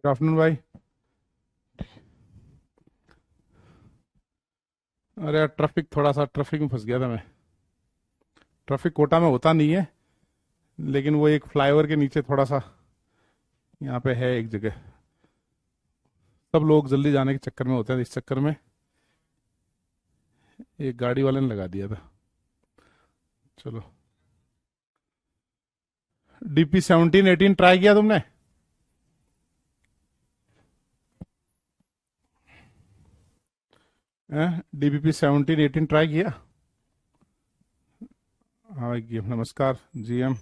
Good afternoon भाई। अरे यार ट्रैफिक में फंस गया था मैं। ट्रैफिक कोटा में होता नहीं है, लेकिन वो एक फ्लाईओवर के नीचे थोड़ा सा यहाँ पे है एक जगह। सब लोग जल्दी जाने के चक्कर में होते हैं, इस चक्कर में एक गाड़ी वाले ने लगा दिया था। चलो, डीपी 17-18 ट्राई किया तुमने? डीपीपी 17-18 ट्राई किया? हाँ ये नमस्कार जीएम।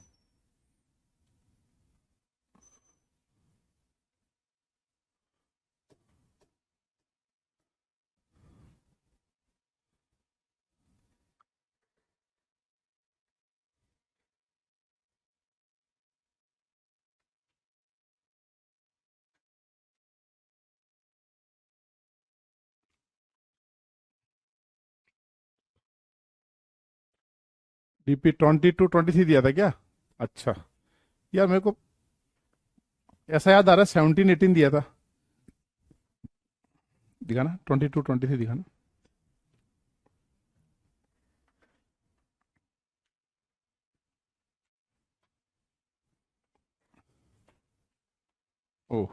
डीपी 22-23 दिया था क्या? अच्छा, यार मेरे को ऐसा याद आ रहा है 17-18 दिया था। दिखा ना, 22-23 दिखा ना। ओह,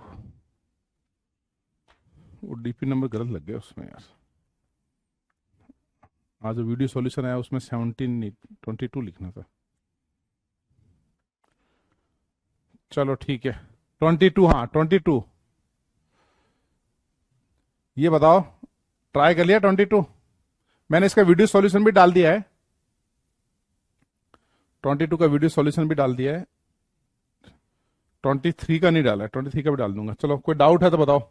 वो डीपी नंबर गलत लग गया उसमें यार। आज जो वीडियो सॉल्यूशन आया उसमें 17-22 लिखना था। चलो ठीक है, 22, हाँ 22। ये बताओ, ट्राई कर लिया 22? मैंने इसका वीडियो सॉल्यूशन भी डाल दिया है। 22 का वीडियो सॉल्यूशन भी डाल दिया है। 23 का नहीं डाला है, 23 का भी डाल दूंगा। चलो, कोई डाउट है तो बताओ।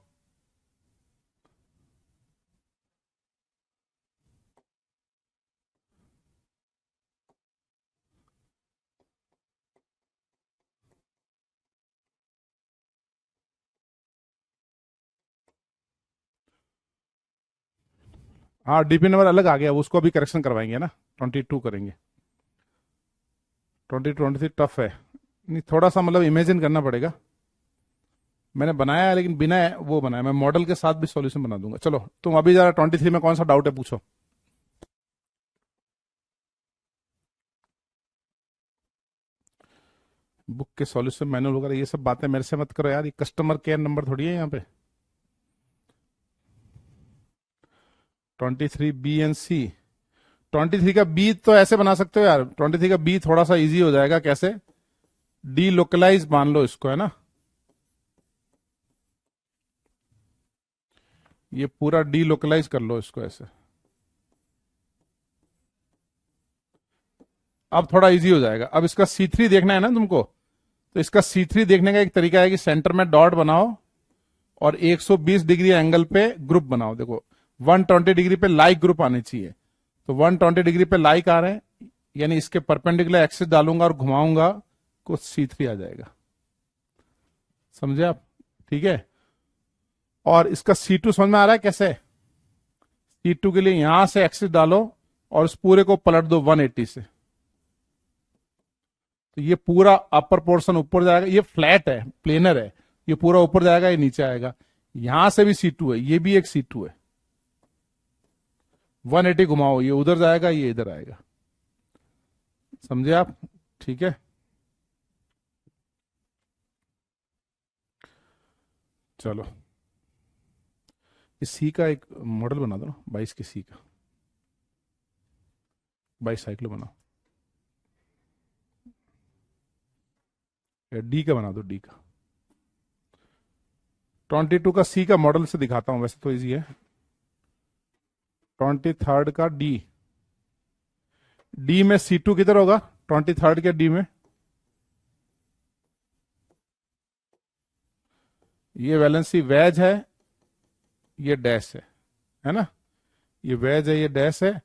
हाँ, डीपी नंबर अलग आ गया, उसको अभी करेक्शन करवाएंगे ना। 22 करेंगे। 23 टफ है। नहीं, थोड़ा सा मतलब इमेजिन करना पड़ेगा। मैंने बनाया है, लेकिन बिना वो बनाया, मैं मॉडल के साथ भी सॉल्यूशन बना दूंगा। चलो, तुम अभी जरा 23 में कौन सा डाउट है पूछो। बुक के सॉल्यूशन मैनुअल वगैरह ये सब बातें मेरे से मत करो यार, ये कस्टमर केयर नंबर थोड़ी है यहाँ पे। 23 B and C। 23 का बी तो ऐसे बना सकते हो यार, 23 का बी थोड़ा सा इजी हो जाएगा। कैसे? डी लोकलाइज मान लो इसको, है ना। ये पूरा डी लोकलाइज कर लो इसको ऐसे। अब थोड़ा इजी हो जाएगा। अब इसका C3 देखना है ना तुमको, तो इसका C3 देखने का एक तरीका है कि सेंटर में डॉट बनाओ और 120 डिग्री एंगल पे ग्रुप बनाओ। देखो, 120 डिग्री पे लाइक ग्रुप आने चाहिए, तो 120 डिग्री पे लाइक आ रहे हैं, यानी इसके परपेंडिकुलर एक्सिस डालूंगा और घुमाऊंगा, को C3 आ जाएगा। समझे आप? ठीक है। और इसका C2 समझ में आ रहा है कैसे? C2 के लिए यहां से एक्सिस डालो और उस पूरे को पलट दो 180 से, तो ये पूरा अपर पोर्शन ऊपर जाएगा। ये फ्लैट है, प्लेनर है, ये पूरा ऊपर जाएगा, ये नीचे आएगा। यहां से भी C2 है, ये भी एक C2 है। 180 घुमाओ, ये उधर जाएगा, ये इधर आएगा। समझे आप? ठीक है। चलो, इस सी का एक मॉडल बना दो ना, 22 के सी का। 22 साइकिल बनाओ, या डी का बना दो, डी का। 22 का सी का मॉडल से दिखाता हूं, वैसे तो इजी है। 23 का डी। डी में C2 किधर होगा? 23 के डी में ये वैलेंसी वैज है, ये डैश है ना। ये वैज है, ये डैश है।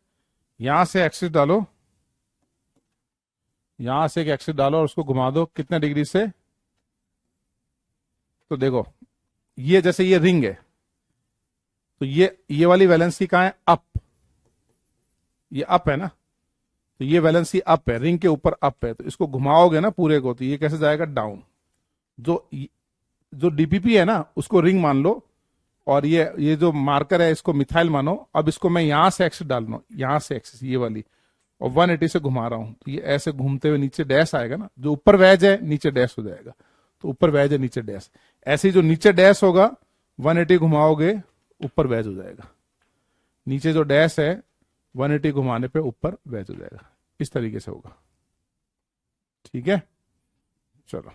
यहां से एक्सिस डालो, यहां से एक एक्सिस डालो और उसको घुमा दो कितने डिग्री से। तो देखो, ये जैसे ये रिंग है, तो ये वाली वैलेंसी कहां है? अप। ये अप है ना, तो ये वैलेंसी अप है, रिंग के ऊपर अप है, तो इसको घुमाओगे ना पूरे को, तो ये कैसे जाएगा? डाउन। जो जो डीपीपी है ना उसको रिंग मान लो, और ये जो मार्कर है इसको मिथाइल मानो। अब इसको मैं यहां से एक्सिस डाल रहा हूं, यहां से एक्सिस ये वाली, और 180 से घुमा रहा हूं, तो ये ऐसे घूमते हुए नीचे डैश आएगा ना, जो ऊपर वैज है नीचे डैश हो जाएगा, तो ऊपर वैज है नीचे डैश। ऐसे ही जो नीचे डैश होगा 180 घुमाओगे ऊपर वैज हो जाएगा, नीचे जो डैश है 180 घुमाने पे ऊपर वैज हो जाएगा। इस तरीके से होगा, ठीक है। चलो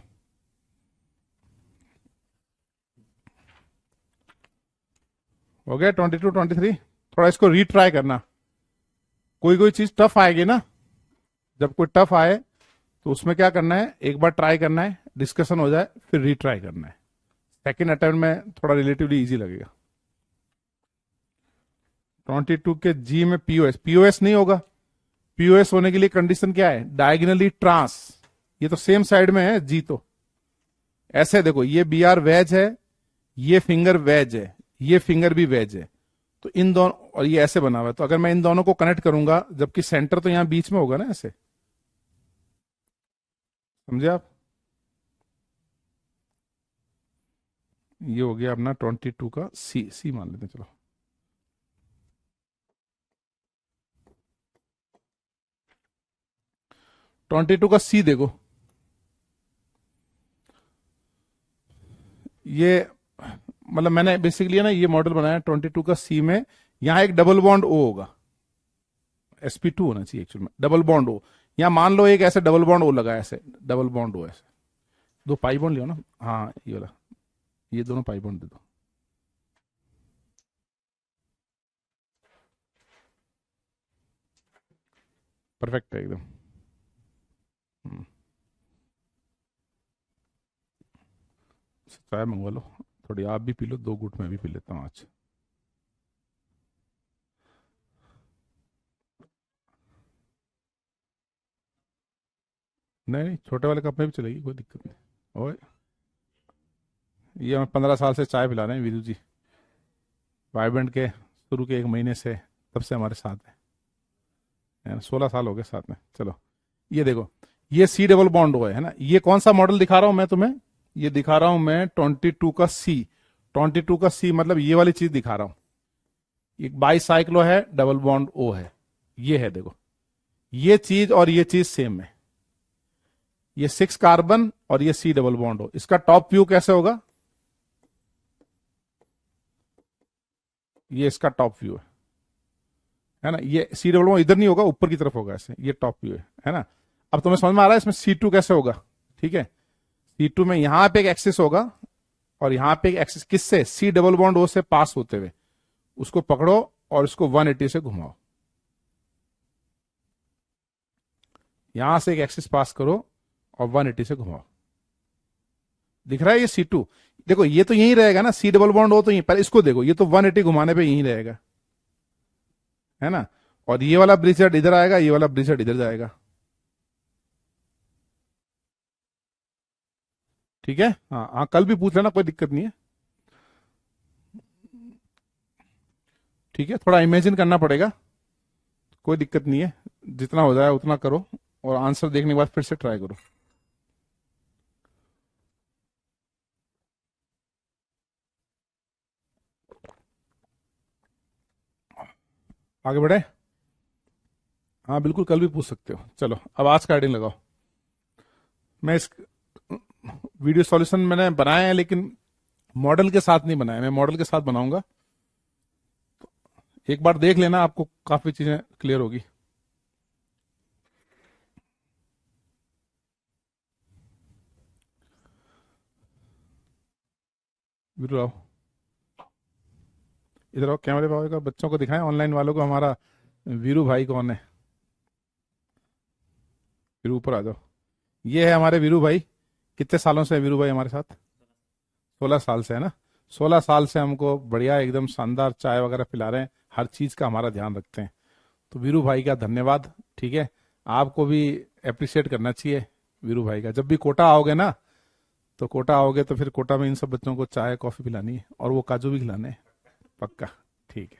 हो गया 22 23। थोड़ा इसको रीट्राई करना, कोई कोई चीज टफ आएगी ना, जब कोई टफ आए तो उसमें क्या करना है, एक बार ट्राई करना है, डिस्कशन हो जाए, फिर रीट्राई करना है। सेकेंड अटेम्प्ट में थोड़ा रिलेटिवली इजी लगेगा। 22 के जी में पीओएस, पीओएस नहीं होगा। पीओएस होने के लिए कंडीशन क्या है, डायगोनली ट्रांस, ये तो सेम साइड में है जी, तो ऐसे देखो, ये बी आर वेज है, ये फिंगर वेज है, ये फिंगर भी वेज है, तो इन दोनों, और ये ऐसे बना हुआ है, तो अगर मैं इन दोनों को कनेक्ट करूंगा, जबकि सेंटर तो यहां बीच में होगा ना, ऐसे, समझे आप। ये हो गया अपना 22 का सी, सी मान लेते हैं, चलो। ट्वेंटी टू का सी देखो, ये मतलब मैंने बेसिकली ना ये मॉडल बनाया 22 का सी में, यहां एक डबल बॉन्ड ओ होगा, sp2 होना चाहिए एक्चुअल में, डबल बॉन्ड ओ। यहां मान लो एक ऐसे डबल बॉन्ड ओ लगा है, ऐसे डबल बॉन्ड ओ, ऐसे दो पाई बॉन्ड लियो ना, हाँ ये वाला, ये दोनों पाई बॉन्ड दे दो। परफेक्ट है एकदम। हम्म, चाय मंगवा लो, थोड़ी आप भी पी लो, 2 घूंट मैं भी पी लेता हूँ आज। नहीं नहीं, छोटे वाले कप में भी चलेगी, कोई दिक्कत नहीं। ओए, ये हमें 15 साल से चाय पिला रहे हैं वीरू जी, वाइब्रेंट के शुरू के 1 महीने से, तब से हमारे साथ है, 16 साल हो गए साथ में। चलो ये देखो, ये सी डबल बॉन्ड ओ है ना, ये कौन सा मॉडल दिखा रहा हूं मैं तुम्हें, ये दिखा रहा हूं मैं 22 का सी। 22 का सी मतलब ये वाली चीज दिखा रहा हूं, एक बाईसाइक्लो है, डबल बॉन्ड ओ है, ये है देखो, ये चीज और ये चीज सेम है, ये 6 कार्बन और ये सी डबल बॉन्ड ओ। इसका टॉप व्यू कैसे होगा, ये इसका टॉप व्यू है ना, ये सी डबल बॉन्ड इधर नहीं होगा, ऊपर की तरफ होगा ऐसे, ये टॉप व्यू है ना। अब तुम्हें समझ में आ रहा है इसमें C2 कैसे होगा, ठीक है। C2 में यहां पे एक एक्सिस होगा, और यहां पे एक एक्सिस किससे, सी डबल बॉन्ड ओ से पास होते हुए, उसको पकड़ो और इसको 180 से घुमाओ, यहां से एक एक्सिस पास करो और 180 से घुमाओ, दिख रहा है ये C2। देखो ये तो यही रहेगा ना, सी डबल बॉन्ड ओ तो यही, पर इसको देखो, ये तो 180 घुमाने पे यही रहेगा, है ना। और ये वाला ब्रिजहेड इधर आएगा, ये वाला ब्रिजहेड इधर जाएगा, ठीक है। हाँ हाँ, कल भी पूछ लेना, कोई दिक्कत नहीं है, ठीक है। थोड़ा इमेजिन करना पड़ेगा, कोई दिक्कत नहीं है, जितना हो जाए उतना करो, और आंसर देखने के बाद फिर से ट्राई करो। आगे बढ़े, हाँ बिल्कुल, कल भी पूछ सकते हो। चलो अब आज का हेडिंग लगाओ। मैं इस वीडियो सॉल्यूशन मैंने बनाया है, लेकिन मॉडल के साथ नहीं बनाया, मैं मॉडल के साथ बनाऊंगा, एक बार देख लेना, आपको काफी चीजें क्लियर होगी। वीरू आओ, इधर आओ, कैमरे पे आओ, बच्चों को दिखाएं, ऑनलाइन वालों को हमारा वीरू भाई कौन है। वीरू ऊपर आ जाओ, ये है हमारे वीरू भाई। कितने सालों से है वीरू भाई हमारे साथ, 16 साल से है ना। 16 साल से हमको बढ़िया एकदम शानदार चाय वगैरह पिला रहे हैं, हर चीज का हमारा ध्यान रखते हैं, तो वीरू भाई का धन्यवाद, ठीक है। आपको भी अप्रिशिएट करना चाहिए वीरू भाई का। जब भी कोटा आओगे ना, तो कोटा आओगे तो फिर कोटा में इन सब बच्चों को चाय कॉफी पिलानी है, और वो काजू भी खिलाने हैं, पक्का, ठीक है।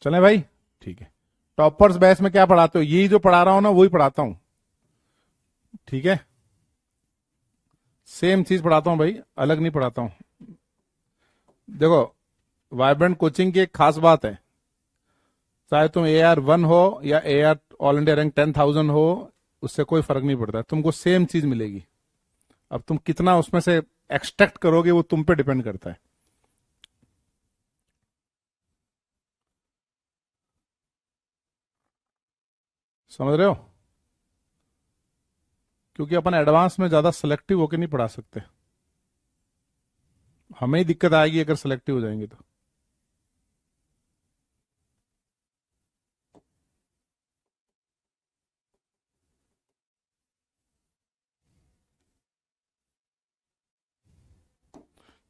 चले भाई, ठीक है। टॉपर्स बैच में क्या पढ़ाते हो, यही जो पढ़ा रहा हूं ना वही पढ़ाता हूं, ठीक है। सेम चीज पढ़ाता हूं भाई, अलग नहीं पढ़ाता हूं। देखो, वाइब्रेंट कोचिंग की एक खास बात है, चाहे तुम AR1 हो या AR ऑल इंडिया रैंक 10,000 हो, उससे कोई फर्क नहीं पड़ता, तुमको सेम चीज मिलेगी। अब तुम कितना उसमें से एक्सट्रैक्ट करोगे वो तुम पे डिपेंड करता है। समझ रहे हो? क्योंकि अपन एडवांस में ज्यादा सेलेक्टिव होकर नहीं पढ़ा सकते, हमें ही दिक्कत आएगी अगर सेलेक्टिव हो जाएंगे तो।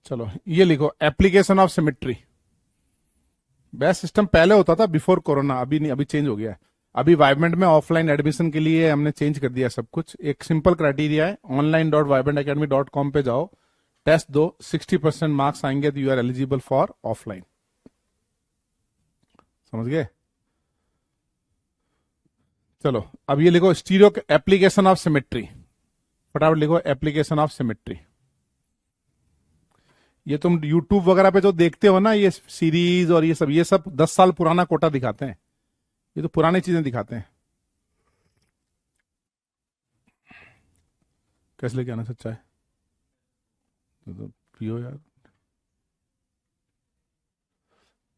चलो ये लिखो, application of symmetry. Best system पहले होता था बिफोर कोरोना, अभी नहीं, अभी चेंज हो गया है। अभी वाइब्रेंट में ऑफलाइन एडमिशन के लिए हमने चेंज कर दिया सब कुछ। एक सिंपल क्राइटेरिया है, online.vibrantakademy.com पे जाओ, टेस्ट दो, 60% मार्क्स आएंगे तो you are eligible for offline. समझ गए? चलो अब ये लिखो, स्टीरियो एप्लीकेशन ऑफ सिमेट्री। फटाफट लिखो, एप्लीकेशन ऑफ सिमेट्री। ये तुम यूट्यूब वगैरह पे जो देखते हो ना, ये सीरीज और ये सब 10 साल पुराना कोटा दिखाते हैं, ये तो पुरानी चीजें दिखाते हैं। कैसे लेके आना सच्चा है तो पियो यार।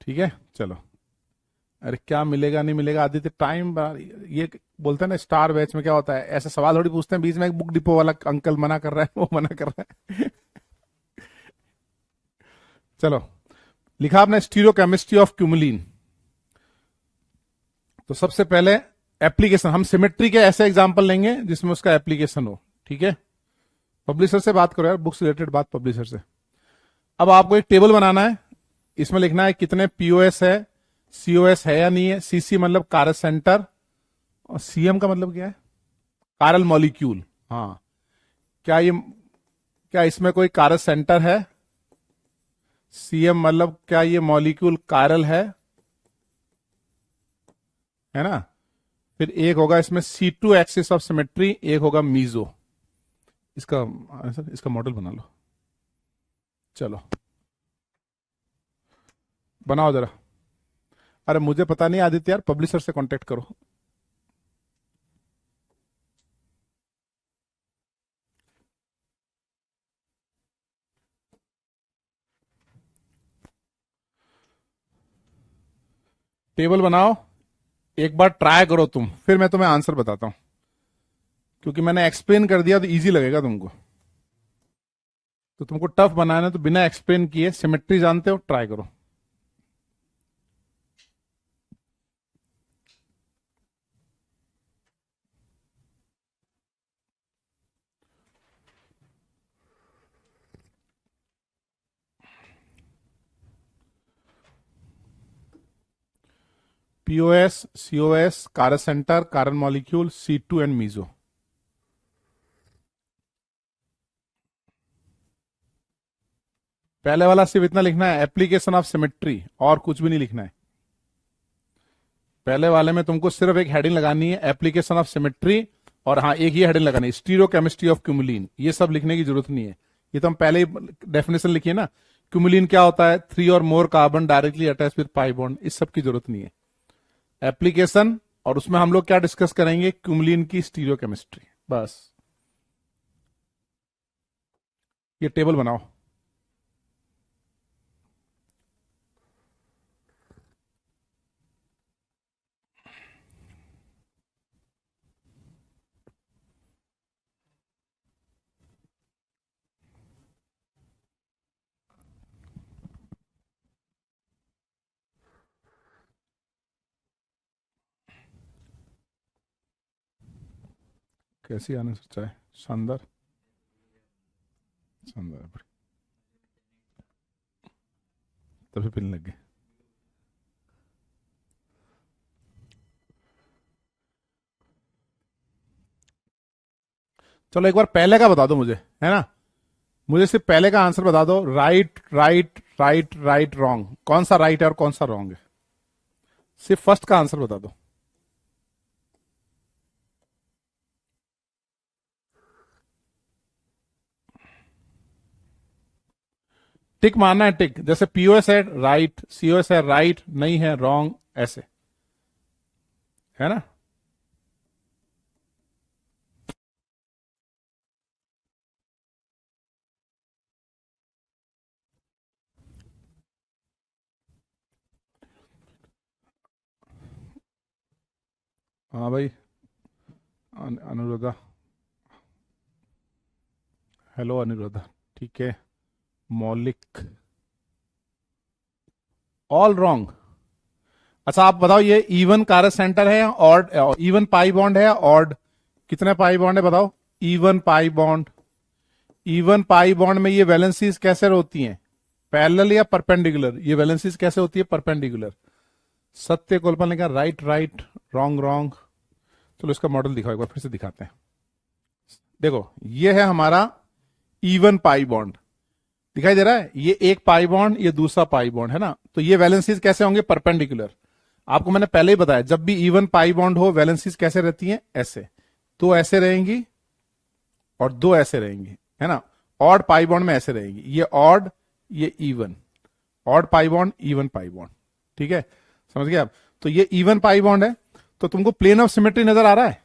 ठीक है चलो। अरे क्या मिलेगा नहीं मिलेगा आदित्य, टाइम ये बोलते हैं ना, स्टार बैच में क्या होता है, ऐसे सवाल थोड़ी पूछते हैं बीच में, एक बुक डिपो वाला अंकल मना कर रहा है, वो मना कर रहा है। चलो, लिखा आपने स्टीरियोकेमिस्ट्री ऑफ क्यूमुलिन। तो सबसे पहले एप्लीकेशन, हम सिमेट्री के ऐसे एग्जांपल लेंगे जिसमें उसका एप्लीकेशन हो। ठीक है, पब्लिशर से बात करो यार, बुक्स रिलेटेड बात पब्लिशर से। अब आपको एक टेबल बनाना है, इसमें लिखना है कितने POS है, COS है या नहीं है। CC मतलब कारल सेंटर, और CM का मतलब क्या है, कारल मॉलिक्यूल। हाँ, क्या इसमें कोई कारल सेंटर है? CM मतलब क्या ये मॉलिक्यूल कायरल है ना। फिर एक होगा इसमें C2 एक्सिस ऑफ सिमेट्री, एक होगा मीजो। इसका मॉडल बना लो। चलो बनाओ जरा। अरे मुझे पता नहीं आदित्य यार, पब्लिशर से कांटेक्ट करो। टेबल बनाओ, एक बार ट्राई करो तुम, फिर मैं तुम्हें आंसर बताता हूं, क्योंकि मैंने एक्सप्लेन कर दिया तो इजी लगेगा तुमको। तो तुमको टफ बनाना है तो बिना एक्सप्लेन किए, सिमेट्री जानते हो, ट्राई करो। POS, COS, कारल सेंटर, कारल मॉलिक्यूल, C2 एंड मीजो। पहले वाला सिर्फ इतना लिखना है, एप्लीकेशन ऑफ सिमेट्री, और कुछ भी नहीं लिखना है। पहले वाले में तुमको सिर्फ एक हेडिंग लगानी है, एप्लीकेशन ऑफ सिमेट्री, और हाँ एक ही हेडिंग लगानी है, स्टीरियोकेमिस्ट्री ऑफ क्यूमुलिन। ये सब लिखने की जरूरत नहीं है, ये तो हम पहले ही डेफिनेशन लिखिए ना। क्यूमुलिन क्या होता है, 3 और more carbon directly attach with pi bond, इस सब की जरूरत नहीं है। एप्लीकेशन, और उसमें हम लोग क्या डिस्कस करेंगे, क्यूमुलिन की स्टीरियोकेमिस्ट्री, बस। ये टेबल बनाओ। कैसी आने सोचा है, शानदार, शानदार। तभी पिन लग गए। चलो एक बार पहले का बता दो मुझे, है ना, मुझे सिर्फ पहले का आंसर बता दो। Right right right right wrong, कौन सा राइट है और कौन सा रॉन्ग है, सिर्फ फर्स्ट का आंसर बता दो। टिक मारना है, टिक। जैसे पीओएस है राइट, सीओएस है राइट, नहीं है रॉन्ग, ऐसे, है ना। हाँ भाई, अनुराधा, हेलो अनुराधा, ठीक है। मौलिक, ऑल रॉन्ग। अच्छा आप बताओ, ये इवन कारक सेंटर है या ऑड, इवन पाई बॉन्ड है या ऑड? कितने पाई बॉन्ड है बताओ? Even pi bond. Even pi bond में ये वैलेंसीज कैसे होती हैं? पैरेलल या परपेंडिकुलर? ये वैलेंसीज कैसे होती है? परपेंडिकुलर। सत्य कल्पना ने कहा राइट राइट, रॉन्ग रॉन्ग। चलो इसका मॉडल दिखाओ एक बार, फिर से दिखाते हैं। देखो ये है हमारा इवन पाई बॉन्ड, दिखाई दे रहा है? ये एक पाई बॉन्ड, ये दूसरा पाई बॉन्ड, है ना। तो ये वैलेंसीज कैसे होंगे? परपेंडिकुलर। आपको मैंने पहले ही बताया, जब भी इवन पाई बॉन्ड हो वैलेंसीज कैसे रहती हैं? ऐसे। दो ऐसे रहेंगी और दो ऐसे रहेंगी, है ना। ऑड पाई बॉन्ड में ऐसे रहेंगी, ये ऑड, ये even. Odd pi bond, even pi bond, ठीक है, समझ गए आप। तो ये इवन पाई बॉन्ड है। तो तुमको प्लेन ऑफ सिमेट्री नजर आ रहा है?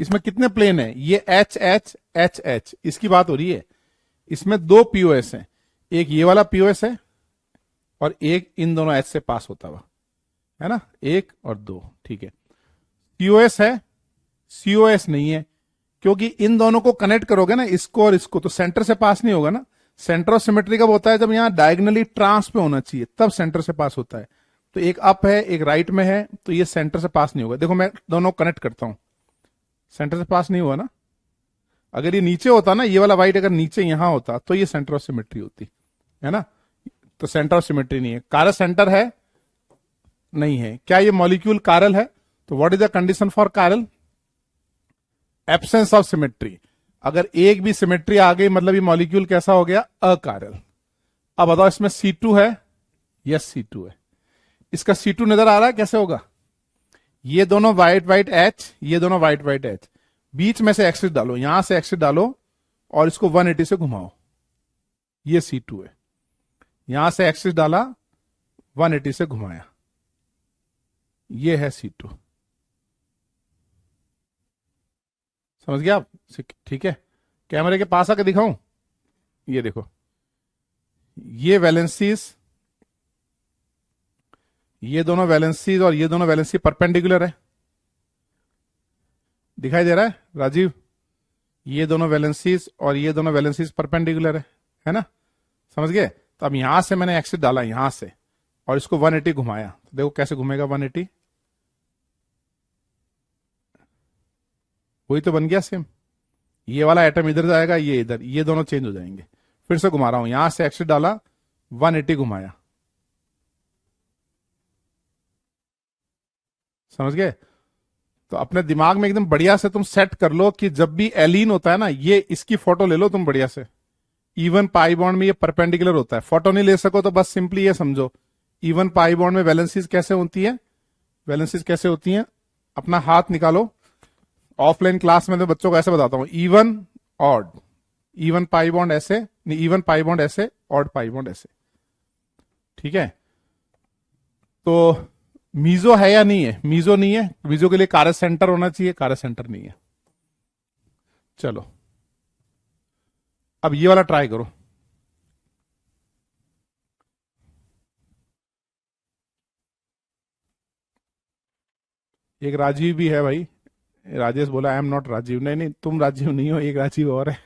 इसमें कितने प्लेन है? ये एच एच एच एच, इसकी बात हो रही है। इसमें दो पीओएस हैं, एक ये वाला पीओएस है और एक इन दोनों एच से पास होता हुआ, है ना, एक और दो, ठीक है। पीओएस है, सीओएस नहीं है, क्योंकि इन दोनों को कनेक्ट करोगे ना, इसको और इसको, तो सेंटर से पास नहीं होगा ना। सेंटर ऑफ सिमेट्री कब होता है? जब यहां डायगनली ट्रांस पे होना चाहिए, तब सेंटर से पास होता है। तो एक अप है एक राइट में है, तो ये सेंटर से पास नहीं होगा। देखो मैं दोनों कनेक्ट करता हूं, सेंटर से पास नहीं हुआ ना। अगर ये नीचे होता ना, ये वाला वाइट अगर नीचे यहां होता तो ये सेंटर ऑफ सिमेट्री होती, है ना। तो सेंटर ऑफ सिमेट्री नहीं है। कारल सेंटर है? नहीं है। क्या ये मॉलिक्यूल कारल है? तो what is the condition for chiral? Absence of symmetry. अगर एक भी सिमेट्री आ गई मतलब ये मॉलिक्यूल कैसा हो गया? अकारल। अब बताओ इसमें C2 है? यस C2 है। इसका C2 नजर आ रहा है? कैसे होगा? ये दोनों वाइट वाइट एच, ये दोनों वाइट वाइट एच, बीच में से एक्सिस डालो, यहां से एक्सिस डालो और इसको 180 से घुमाओ, ये C2 है। यहां से एक्सिस डाला, 180 से घुमाया, ये है C2। समझ गया आप? ठीक है, कैमरे के पास आके दिखाऊं? ये देखो, ये वैलेंसीज, ये दोनों वैलेंसीज और ये दोनों वैलेंसी परपेंडिकुलर है, दिखाई दे रहा है राजीव? ये दोनों वैलेंसीज और ये दोनों वैलेंसीज परपेंडिकुलर है ना। समझ गए? तो अब यहां से मैंने एक्सिस डाला यहां से और इसको 180 घुमाया, तो देखो कैसे घूमेगा 180। वही तो बन गया सेम। ये वाला एटम इधर जाएगा, ये इधर, ये दोनों चेंज हो जाएंगे। फिर से घुमा रहा हूं, यहां से एक्सिस डाला, 180 घुमाया, समझ गए? तो अपने दिमाग में एकदम बढ़िया से तुम सेट कर लो कि जब भी एलीन होता है ना, ये इसकी फोटो ले लो तुम बढ़िया से। इवन पाई बॉन्ड में ये परपेंडिकुलर होता है। फोटो नहीं ले सको तो बस सिंपली ये समझो, इवन पाई बॉन्ड में वैलेंसीज कैसे होती है? वैलेंसीज कैसे होती हैं? अपना हाथ निकालो। ऑफलाइन क्लास में तो बच्चों को ऐसे बताता हूं, even odd, even pi bond ऐसे नहीं, इवन पाई बॉन्ड ऐसे, ऑड पाई बॉन्ड ऐसे, ठीक है। तो मीजो है या नहीं है? मीजो नहीं है, मीजो के लिए कारक सेंटर होना चाहिए, कारक सेंटर नहीं है। चलो अब ये वाला ट्राई करो। एक राजीव भी है भाई, राजेश बोला आई एम नॉट राजीव। नहीं नहीं, तुम राजीव नहीं हो, एक राजीव और है।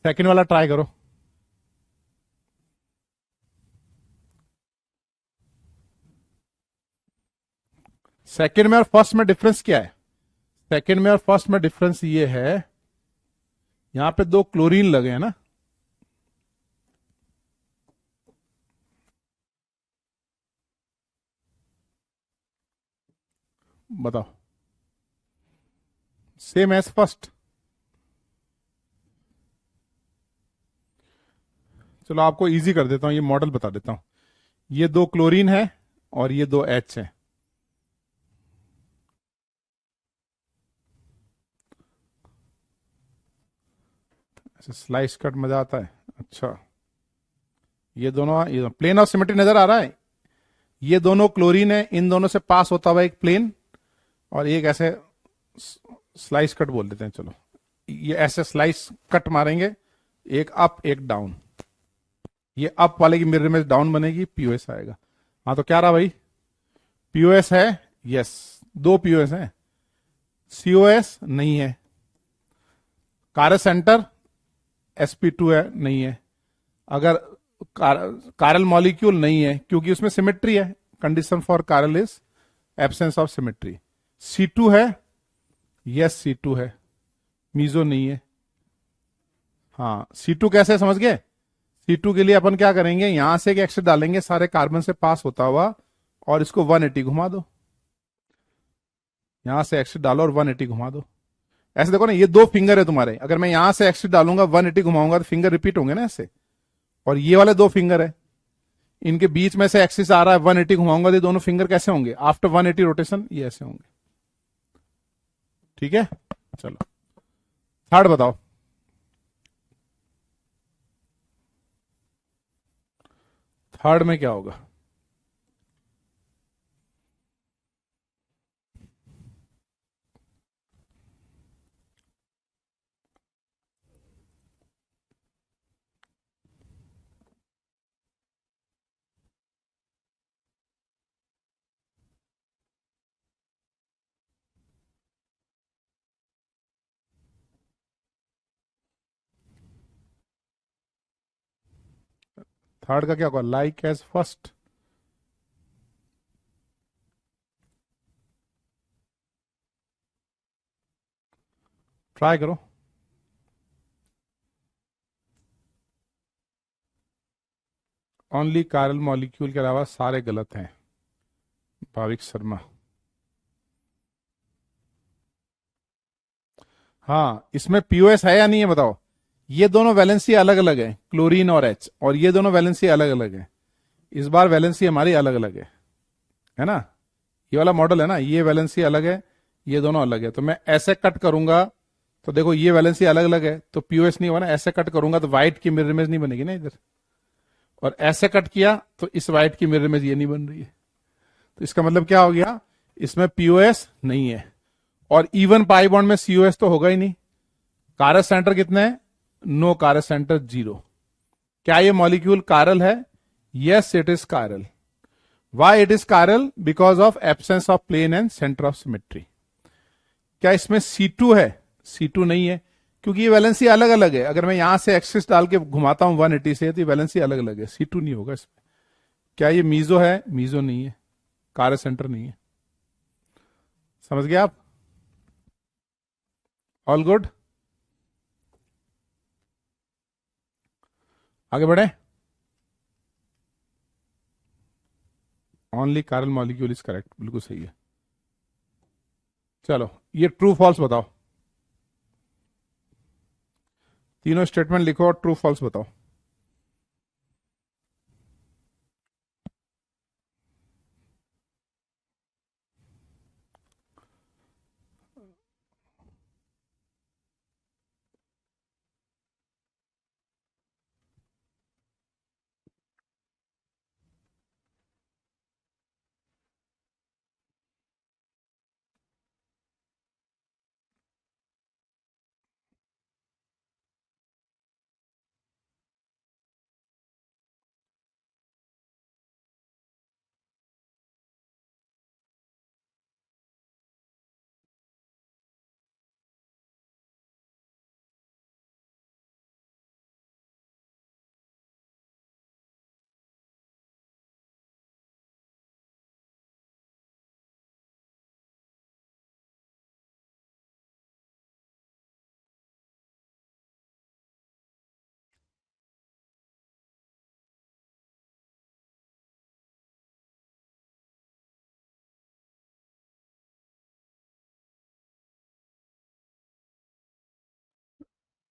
सेकंड वाला ट्राई करो। सेकंड में और फर्स्ट में डिफरेंस क्या है? सेकंड में और फर्स्ट में डिफरेंस ये है, यहां पे दो क्लोरीन लगे हैं ना, बताओ। Same age first. चलो आपको इजी कर देता हूं, ये मॉडल बता देता हूं। ये दो क्लोरीन है और ये दो एच है। ऐसे स्लाइस कट मजा आता है। अच्छा, ये प्लेन ऑफ सिमेट्री नजर आ रहा है। ये दोनों क्लोरीन है, इन दोनों से पास होता हुआ एक प्लेन, और एक ऐसे स्लाइस कट बोल देते हैं, चलो ये ऐसे स्लाइस कट मारेंगे, एक अप एक डाउन। ये अप वाले की मिरर इमेज डाउन बनेगी, पीओएस आएगा। हाँ तो क्या रहा भाई, पीओएस है, यस, दो पीओएस है, सीओएस नहीं है, कार सेंटर sp2 है, नहीं है। अगर कारल मॉलिक्यूल नहीं है क्योंकि उसमें सिमेट्री है, कंडीशन फॉर कारल is absence of symmetry. C2 है, यस C2 है, मीजो नहीं है। हाँ C2 कैसे समझ गए, C2 के लिए अपन क्या करेंगे, यहां से एक एक्सिस डालेंगे सारे कार्बन से पास होता हुआ, और इसको 180 घुमा दो, यहां से एक्सिस डालो और 180 घुमा दो। ऐसे देखो ना, ये दो फिंगर है तुम्हारे, अगर मैं यहां से एक्सिस डालूंगा 180 घुमाऊंगा तो फिंगर रिपीट होंगे ना ऐसे, और ये वाले दो फिंगर है, इनके बीच में से एक्सिस आ रहा है, 180 घुमाऊंगा तो ये दोनों फिंगर कैसे होंगे आफ्टर 180 रोटेशन, ये ऐसे होंगे। ठीक है, चलो थर्ड बताओ। थर्ड में क्या होगा, थर्ड का क्या होगा, लाइक एज फर्स्ट, ट्राई करो। ओनली कारल मॉलिक्यूल के अलावा सारे गलत हैं, भाविक शर्मा। हाँ इसमें पीओएस है या नहीं है बताओ, ये दोनों वैलेंसी अलग अलग है, क्लोरीन और एच, और ये दोनों वैलेंसी अलग अलग है। इस बार वैलेंसी हमारी अलग अलग है ना, ये वाला मॉडल है ना, ये वैलेंसी अलग है, ये दोनों अलग है, तो मैं ऐसे कट करूंगा तो देखो ये वैलेंसी अलग अलग है तो पीओएस नहीं होगा ना, ऐसे कट करूंगा तो व्हाइट की मिरर इमेज नहीं बनेगी ना इधर, और ऐसे कट किया तो इस व्हाइट की मिरर इमेज ये नहीं बन रही है, तो इसका मतलब क्या हो गया, इसमें पीओएस नहीं है। और इवन पाई बॉन्ड में सीओएस तो होगा ही नहीं। कारस सेंटर कितने हैं, नो कारस सेंटर 0। क्या ये मॉलिक्यूल कारल है, yes it is chiral. Why it is chiral, because of absence of plane and centre of symmetry. क्या इसमें C2 है, C2 नहीं है, क्योंकि ये वैलेंसी अलग अलग है, अगर मैं यहां से एक्सिस डाल के घुमाता हूं 180 से तो ये वैलेंसी अलग अलग है, C2 नहीं होगा इसमें। क्या ये मीजो है, मीजो नहीं है, कार सेंटर नहीं है। समझ गए आप, ऑल गुड, आगे बढ़े। ओनली कारल मॉलिक्यूल इज करेक्ट, बिल्कुल सही है। चलो ये ट्रू फॉल्स बताओ, तीनों स्टेटमेंट लिखो और ट्रू फॉल्स बताओ।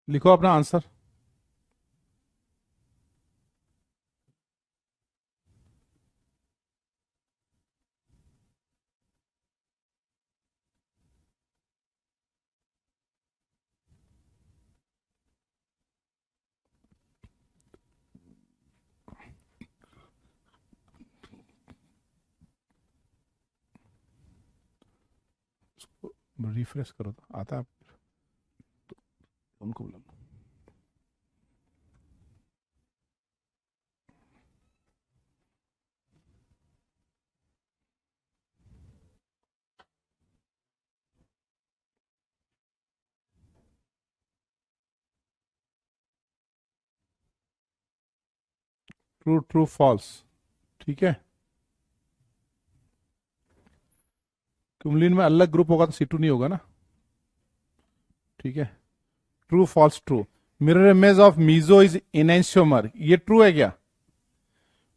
लिखो अपना आंसर। उसको रिफ्रेश करो तो आता है, तो उनको बोला। ट्रू ट्रू फॉल्स, ठीक है। कुमलिन में अलग ग्रुप होगा तो C2 नहीं होगा ना, ठीक है। True false true, mirror image of meso is enantiomer, ये ट्रू है क्या?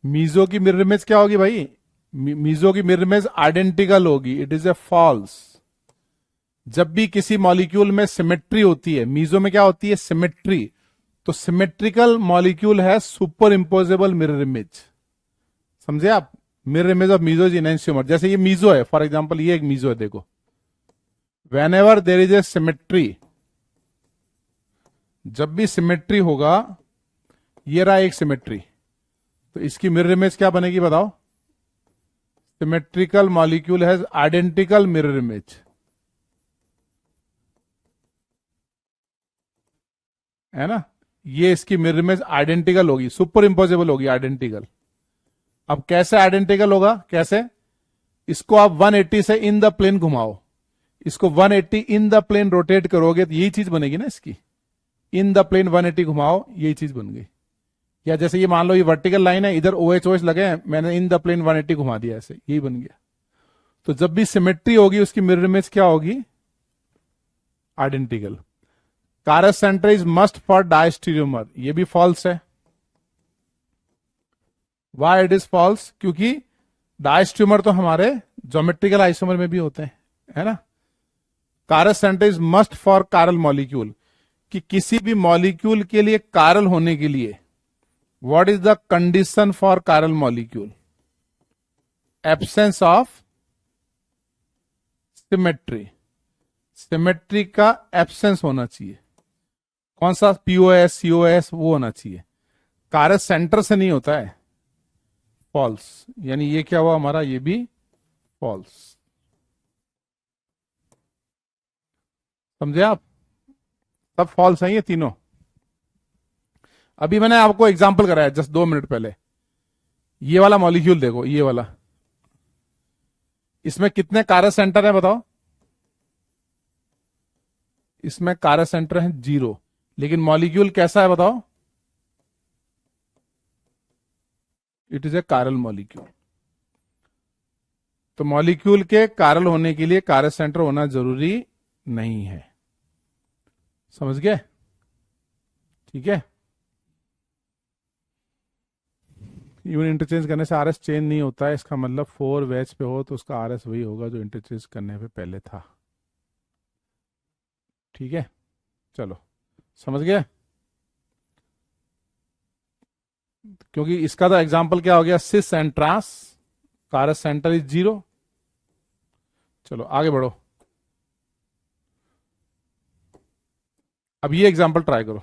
मीजो की मिरर इमेज क्या होगी भाई? मीजो की मिरर इमेज आइडेंटिकल होगी, इट इज ए फॉल्स। जब भी किसी मॉलिक्यूल में सिमेट्री होती है, मीजो में क्या होती है? सिमेट्री। तो सिमेट्रिकल मॉलिक्यूल है सुपर इंपोजेबल मिरर इमेज, समझे आप? Mirror image of meso is enantiomer. जैसे ये मीजो है, फॉर एग्जांपल ये एक मीजो है, देखो when ever there is a symmetry, जब भी सिमेट्री होगा, ये रहा एक सिमेट्री, तो इसकी मिरर इमेज क्या बनेगी बताओ? Symmetrical molecule has identical mirror image, है ना? ये इसकी मिरर इमेज आइडेंटिकल होगी, सुपर इंपोजेबल होगी, आइडेंटिकल। अब कैसे आइडेंटिकल होगा? कैसे? इसको आप 180 से इन द प्लेन घुमाओ, इसको 180 इन द प्लेन रोटेट करोगे तो यही चीज बनेगी ना इसकी। इन द प्लेन 180 घुमाओ, यही चीज बन गई। या जैसे ये मान लो ये वर्टिकल लाइन है, इधर OH लगे हैं, मैंने इन द प्लेन 180 घुमा दिया, ऐसे यही बन गया। तो जब भी सिमेट्री होगी उसकी मिरर इमेज क्या होगी? आइडेंटिकल। कारस centre is must for diastereomer, ये भी फॉल्स है। Why it is false? क्योंकि डायस्टीरियोमर तो हमारे ज्योमेट्रिकल आइसोमर में भी होते हैं, है ना? Cars centre is must for chiral molecule, कि किसी भी मॉलिक्यूल के लिए कारल होने के लिए what is the condition for chiral molecule? Absence of symmetry, symmetry का एब्सेंस होना चाहिए। कौन सा? POS COS वो होना चाहिए, कारस सेंटर से नहीं होता है। फॉल्स, यानी ये क्या हुआ हमारा? ये भी फॉल्स, समझे आप? सब फॉल्स है ये तीनों। अभी मैंने आपको एग्जांपल कराया जस्ट 2 मिनट पहले, ये वाला मॉलिक्यूल देखो, ये वाला, इसमें कितने कारस सेंटर है बताओ? इसमें कारस सेंटर है 0, लेकिन मॉलिक्यूल कैसा है बताओ? इट इज ए कारल मॉलिक्यूल। तो मॉलिक्यूल के कारल होने के लिए कारस सेंटर होना जरूरी नहीं है, समझ गए? ठीक है। इवन इंटरचेंज करने से RS चेंज नहीं होता है, इसका मतलब 4 वेज पे हो तो उसका RS वही होगा जो इंटरचेंज करने पे पहले था, ठीक है? चलो, समझ गए? क्योंकि इसका तो एग्जांपल क्या हो गया? सिस एंड ट्रांस, कारस सेंटर इज 0। चलो आगे बढ़ो, अब ये एग्जांपल ट्राई करो।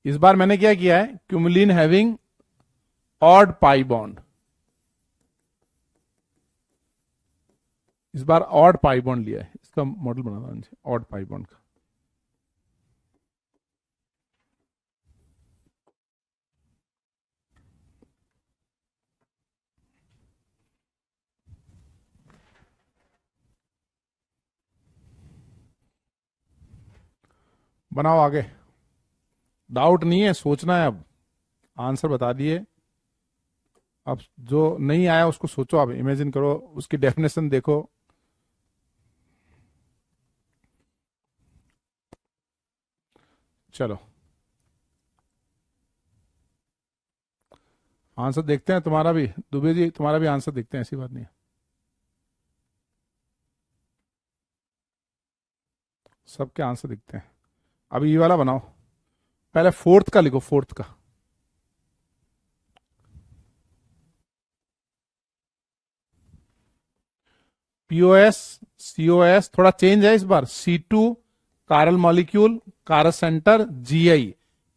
इस बार मैंने क्या किया है? Cumulene having odd pi bond, इस बार ऑड पाई बॉन्ड लिया है, इसका मॉडल बनाना है ऑड पाई बॉन्ड का। बनाओ आगे, डाउट नहीं है, सोचना है। अब आंसर बता दिए, अब जो नहीं आया उसको सोचो, आप इमेजिन करो, उसकी डेफिनेशन देखो। चलो आंसर देखते हैं तुम्हारा भी, दुबे जी तुम्हारा भी आंसर देखते हैं, ऐसी बात नहीं है, सबके आंसर दिखते हैं। अभी ये वाला बनाओ, पहले फोर्थ का लिखो, फोर्थ का। POS COS थोड़ा चेंज है इस बार, C2 कारल मॉलिक्यूल, कारस सेंटर GI,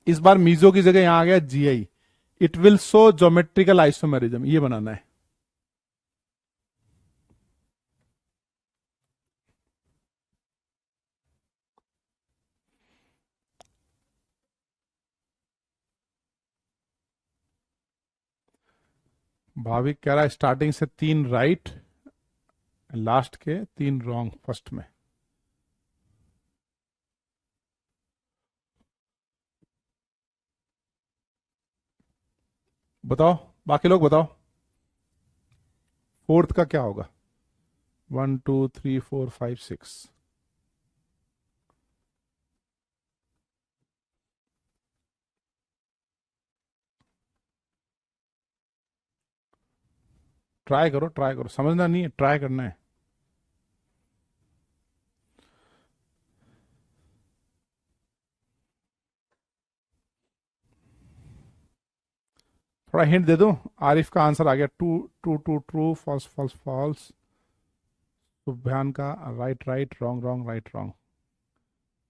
इस बार मीजो की जगह यहां आ गया GI। It will show geometrical isomerism, ये बनाना है। भाविक कह रहा है स्टार्टिंग से 3 राइट, लास्ट के 3 रॉन्ग फर्स्ट में। बताओ, बाकी लोग बताओ, फोर्थ का क्या होगा? 1 2 3 4 5 6। ट्राई करो, ट्राई करो, समझना नहीं है, ट्राई करना है। थोड़ा हिंट दे दो। आरिफ का आंसर आ गया, true true true true, false false false. Subhyan का right right wrong wrong right wrong.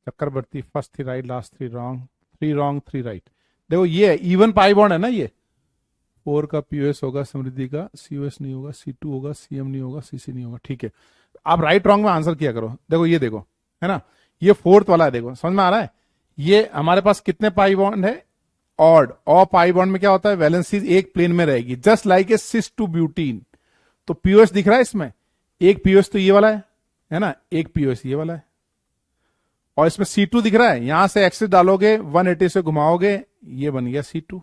Chakraborty first 3 right, last 3 wrong, 3 wrong 3 right. देखो ये है, इवन पाई बॉन्ड है ना ये। 4 का पीओएस होगा, समृद्धि का सीओएस नहीं होगा, C2 होगा, सीएम नहीं होगा, सीसी नहीं होगा। ठीक है, आप राइट रॉन्ग में आंसर किया करो। देखो ये देखो, है ना, ये फोर्थ वाला है, देखो समझ में आ रहा है। ये हमारे पास कितने पाई बॉन्ड है? ऑड। और पाई बॉन्ड में क्या होता है? वैलेंसीज एक प्लेन में रहेगी, just like a cis two butene. तो पीओएस दिख रहा है इसमें, एक पीओएस तो ये वाला है ना, एक पीओएस ये वाला है। और इसमें C2 दिख रहा है, यहां से एक्सिस डालोगे 180 से घुमाओगे, ये बन गया C2।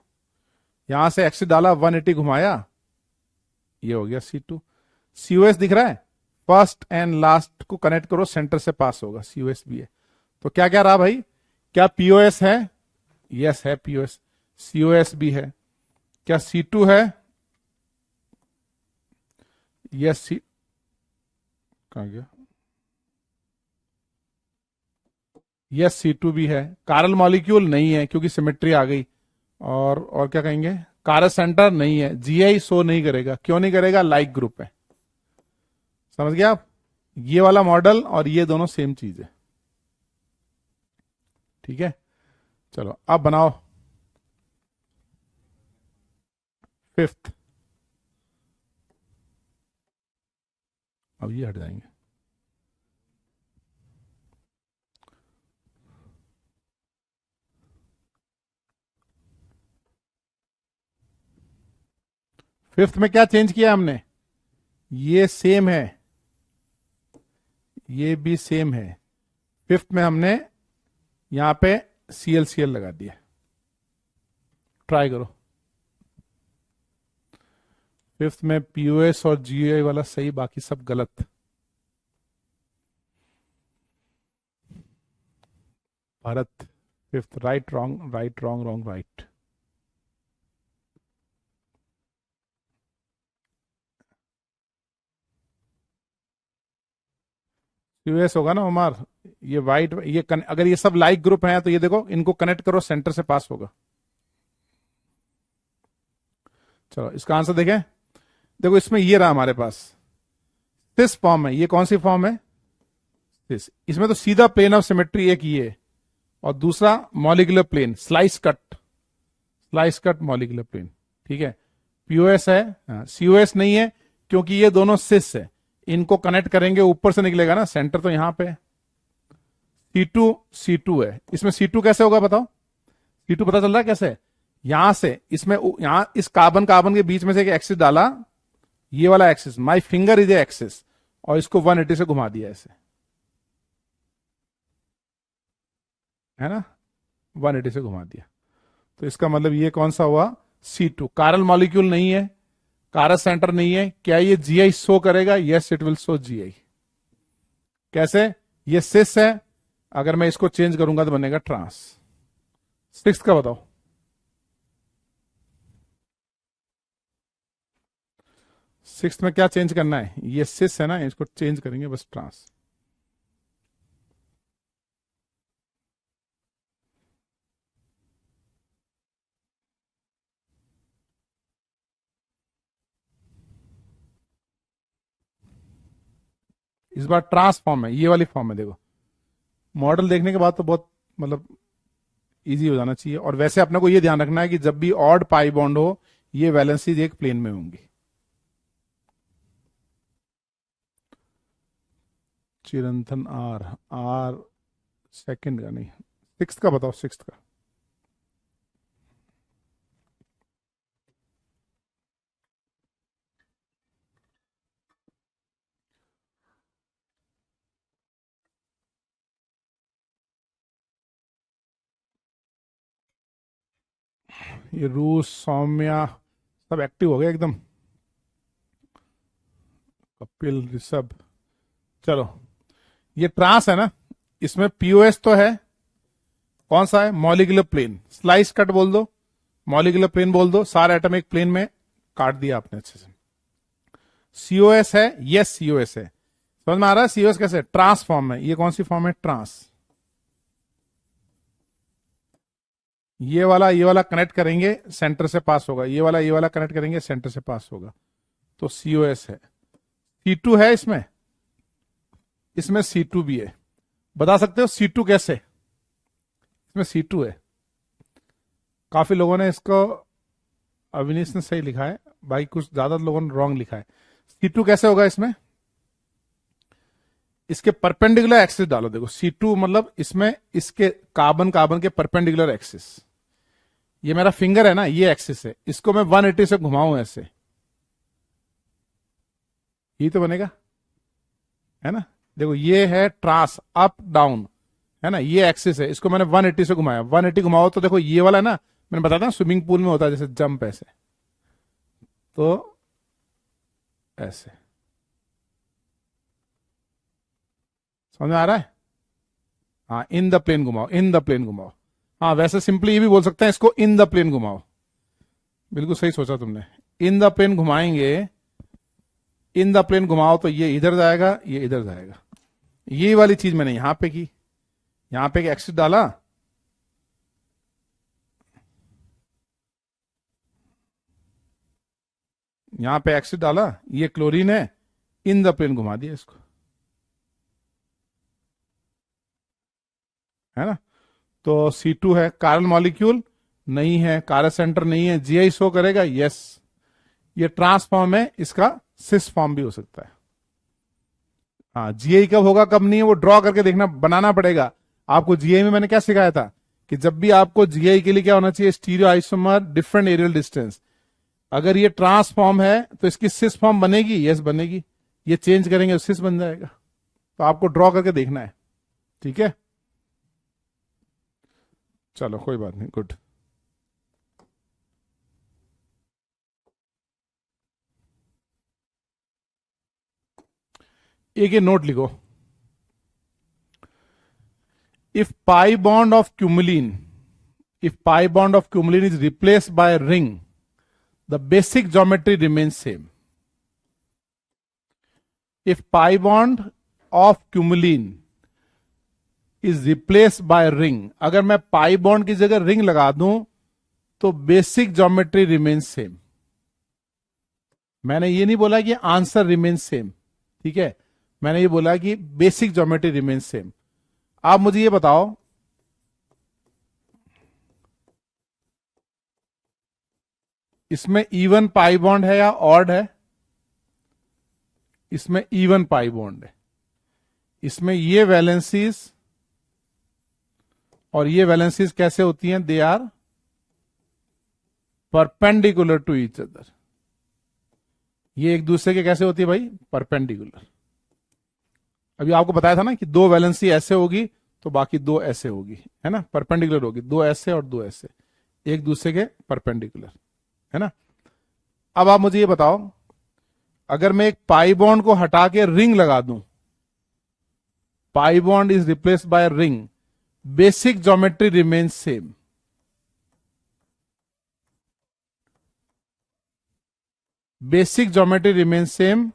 यहां से एक्सिस डाला 180 घुमाया, ये हो गया C2। COS दिख रहा है, फर्स्ट एंड लास्ट को कनेक्ट करो, सेंटर से पास होगा, COS भी है। तो क्या क्या रहा भाई? क्या POS है? यस है POS। COS भी है। क्या C2 है? यस सी, कहां गया? यस C2 भी है। कारल मॉलिक्यूल नहीं है क्योंकि सिमेट्री आ गई। और क्या कहेंगे? कारस सेंटर नहीं है, GI शो नहीं करेगा। क्यों नहीं करेगा? लाइक ग्रुप है। समझ गया आप? ये वाला मॉडल और ये दोनों सेम चीज है। ठीक है, चलो अब बनाओ फिफ्थ। अब ये हट जाएंगे। फिफ्थ में क्या चेंज किया हमने? ये सेम है, ये भी सेम है। फिफ्थ में हमने यहां पे CL लगा दिया। ट्राई करो। फिफ्थ में POS और GI वाला सही, बाकी सब गलत। Bharat fifth, right wrong right wrong wrong right. COS होगा ना उमार। ये वाइट, अगर ये सब लाइक ग्रुप हैं तो ये देखो, इनको कनेक्ट करो, सेंटर से पास होगा। चलो इसका आंसर देखें। देखो इसमें ये रहा हमारे पास, दिस फॉर्म है। ये कौन सी फॉर्म है? दिस। इसमें तो सीधा प्लेन ऑफ सिमेट्री एक ये है, और दूसरा molecular plane, slice cut molecular plane. ठीक है, POS है, COS नहीं है क्योंकि ये दोनों सिस है। इनको कनेक्ट करेंगे, ऊपर से निकलेगा ना, सेंटर तो यहां पे। C2 है, इसमें C2 कैसे होगा बताओ? C2 पता चल रहा है कैसे? यहां से इसमें, यहां इस कार्बन कार्बन के बीच में से एक एक्सिस डाला, ये वाला axis, my finger is a axis, और इसको 180 से घुमा दिया ऐसे, है ना, 180 से घुमा दिया। तो इसका मतलब ये कौन सा हुआ? C2। कारल मॉलिक्यूल नहीं है, कारस सेंटर नहीं है। क्या ये GI शो करेगा? Yes it will show GI। कैसे? ये सिस है, अगर मैं इसको चेंज करूंगा तो बनेगा ट्रांस। सिक्स का बताओ। सिक्स में क्या चेंज करना है? ये सिस है ना, इसको चेंज करेंगे बस, ट्रांस। इस बार ट्रांस फॉर्म है, ये वाली फॉर्म है। देखो मॉडल देखने के बाद तो बहुत, मतलब इजी हो जाना चाहिए। और वैसे अपने को ये ध्यान रखना है कि जब भी ऑड पाई बॉन्ड हो, ये वैलेंसीज एक प्लेन में होंगी। चिरंतन आर, आर सेकंड का नहीं, सिक्स्थ का बताओ, सिक्स्थ का। ये रूस, सौम्या सब एक्टिव हो गए एकदम, कपिल, ऋषभ। चलो, ये ट्रांस है ना, इसमें पीओएस तो है, कौन सा है? Molecular plane. स्लाइस कट बोल दो, मॉलिक्यूलर प्लेन बोल दो, सारे एटम एक प्लेन में काट दिया आपने अच्छे से। सीओएस है, यस सीओएस है, समझ में आ रहा है? सीओएस कैसे? ट्रांस फॉर्म है। ये कौन सी फॉर्म है? ट्रांस। ये वाला कनेक्ट करेंगे, सेंटर से पास होगा। ये वाला कनेक्ट करेंगे, सेंटर से पास होगा, तो सीओएस है। C2 है इसमें, इसमें C2 भी है। बता सकते हो C2 कैसे? इसमें C2 है। काफी लोगों ने इसको, अविनीश ने सही लिखा है भाई, कुछ ज्यादा लोगों ने रॉन्ग लिखा है। C2 कैसे होगा इसमें? इसके परपेंडिकुलर एक्सिस डालो। देखो C2 मतलब इसमें इसके कार्बन कार्बन के परपेंडिकुलर एक्सिस, ये मेरा फिंगर है ना, ये एक्सिस है, इसको मैं 180 से घुमाऊं ऐसे, ये तो बनेगा, है ना? देखो ये है ट्रांस, अप डाउन, है ना, ये एक्सिस है, इसको मैंने 180 से घुमाया, 180 घुमाओ तो देखो ये वाला है ना, मैंने बताया था स्विमिंग पूल में होता है जैसे जंप ऐसे, तो ऐसे। समझ में आ रहा है? हाँ, इन द प्लेन घुमाओ, इन द प्लेन घुमाओ। हाँ, वैसे सिंपली ये भी बोल सकते हैं इसको, इन द प्लेन घुमाओ। बिल्कुल सही सोचा तुमने, इन द प्लेन घुमाएंगे, इन द प्लेन घुमाओ तो ये इधर जाएगा, ये इधर जाएगा। ये वाली चीज मैंने यहां पे की, यहां पे एक एक्सिस डाला, यहां पे एक्सिस डाला, ये क्लोरीन है, इन द प्लेन घुमा दिया इसको, है ना? तो C2 है। कार्बन मॉलिक्यूल नहीं है, कार्य सेंटर नहीं है, जीआई शो करेगा, यस। ये ट्रांसफॉर्म है, इसका सिस फॉर्म भी हो सकता है। हाँ, जीआई कब होगा कब नहीं है वो ड्रॉ करके देखना, बनाना पड़ेगा आपको। जीआई में मैंने क्या सिखाया था कि जब भी आपको जीआई के लिए क्या होना चाहिए? Stereo isomer, different aerial distance. अगर ये ट्रांसफॉर्म है तो इसकी सिस फॉर्म बनेगी, यस बनेगी। ये चेंज करेंगे तो सिस बन जाएगा। तो आपको ड्रॉ करके देखना है, ठीक है? चलो कोई बात नहीं, गुड। एक ये नोट लिखो, if pi bond of cumulene, if pi bond of cumulene is replaced by a ring, the basic geometry remains same. If pi bond of cumulene is replaced by a ring, अगर मैं pi bond की जगह ring लगा दूं तो basic geometry remains same. मैंने ये नहीं बोला कि आंसर रिमेन्स सेम, ठीक है? मैंने ये बोला कि बेसिक ज्योमेट्री रिमेन्स सेम। आप मुझे ये बताओ, इसमें इवन पाई बॉन्ड है या ऑड है? इसमें इवन पाई बॉन्ड है। इसमें ये वैलेंसीज और ये वैलेंसीज कैसे होती हैं? They are perpendicular to each other. ये एक दूसरे के कैसे होती है भाई? परपेंडिकुलर। अभी आपको बताया था ना कि दो वैलेंसी ऐसे होगी तो बाकी दो ऐसे होगी, है ना? परपेंडिकुलर होगी, दो ऐसे और दो ऐसे, एक दूसरे के परपेंडिकुलर, है ना? अब आप मुझे ये बताओ, अगर मैं एक पाई बॉन्ड को हटा के रिंग लगा दूं, पाई bond is replaced by ring, basic geometry remains same. Basic geometry remains same.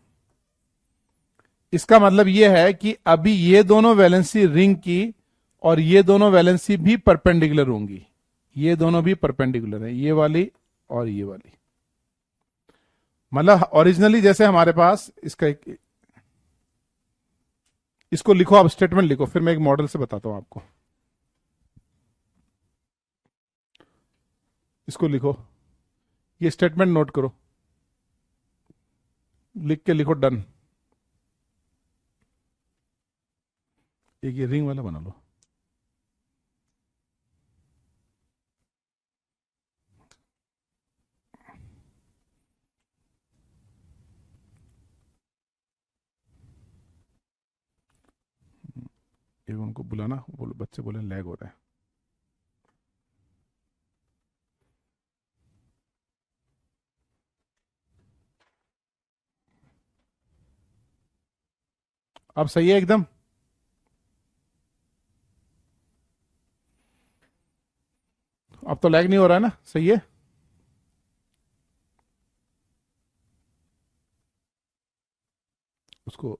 इसका मतलब यह है कि अभी ये दोनों वैलेंसी रिंग की और ये दोनों वैलेंसी भी परपेंडिकुलर होंगी। ये दोनों भी परपेंडिकुलर है, ये वाली और ये वाली। मतलब ओरिजिनली जैसे हमारे पास इसका एक, इसको लिखो, आप स्टेटमेंट लिखो, फिर मैं एक मॉडल से बताता हूं आपको। इसको लिखो, ये स्टेटमेंट नोट करो, लिख के लिखो डन। एक ये रिंग वाला बना लो। एक उनको बुलाना, बोलो बच्चे बोले लैग हो रहा है। अब सही है एकदम? अब तो लैग नहीं हो रहा है ना, सही है? उसको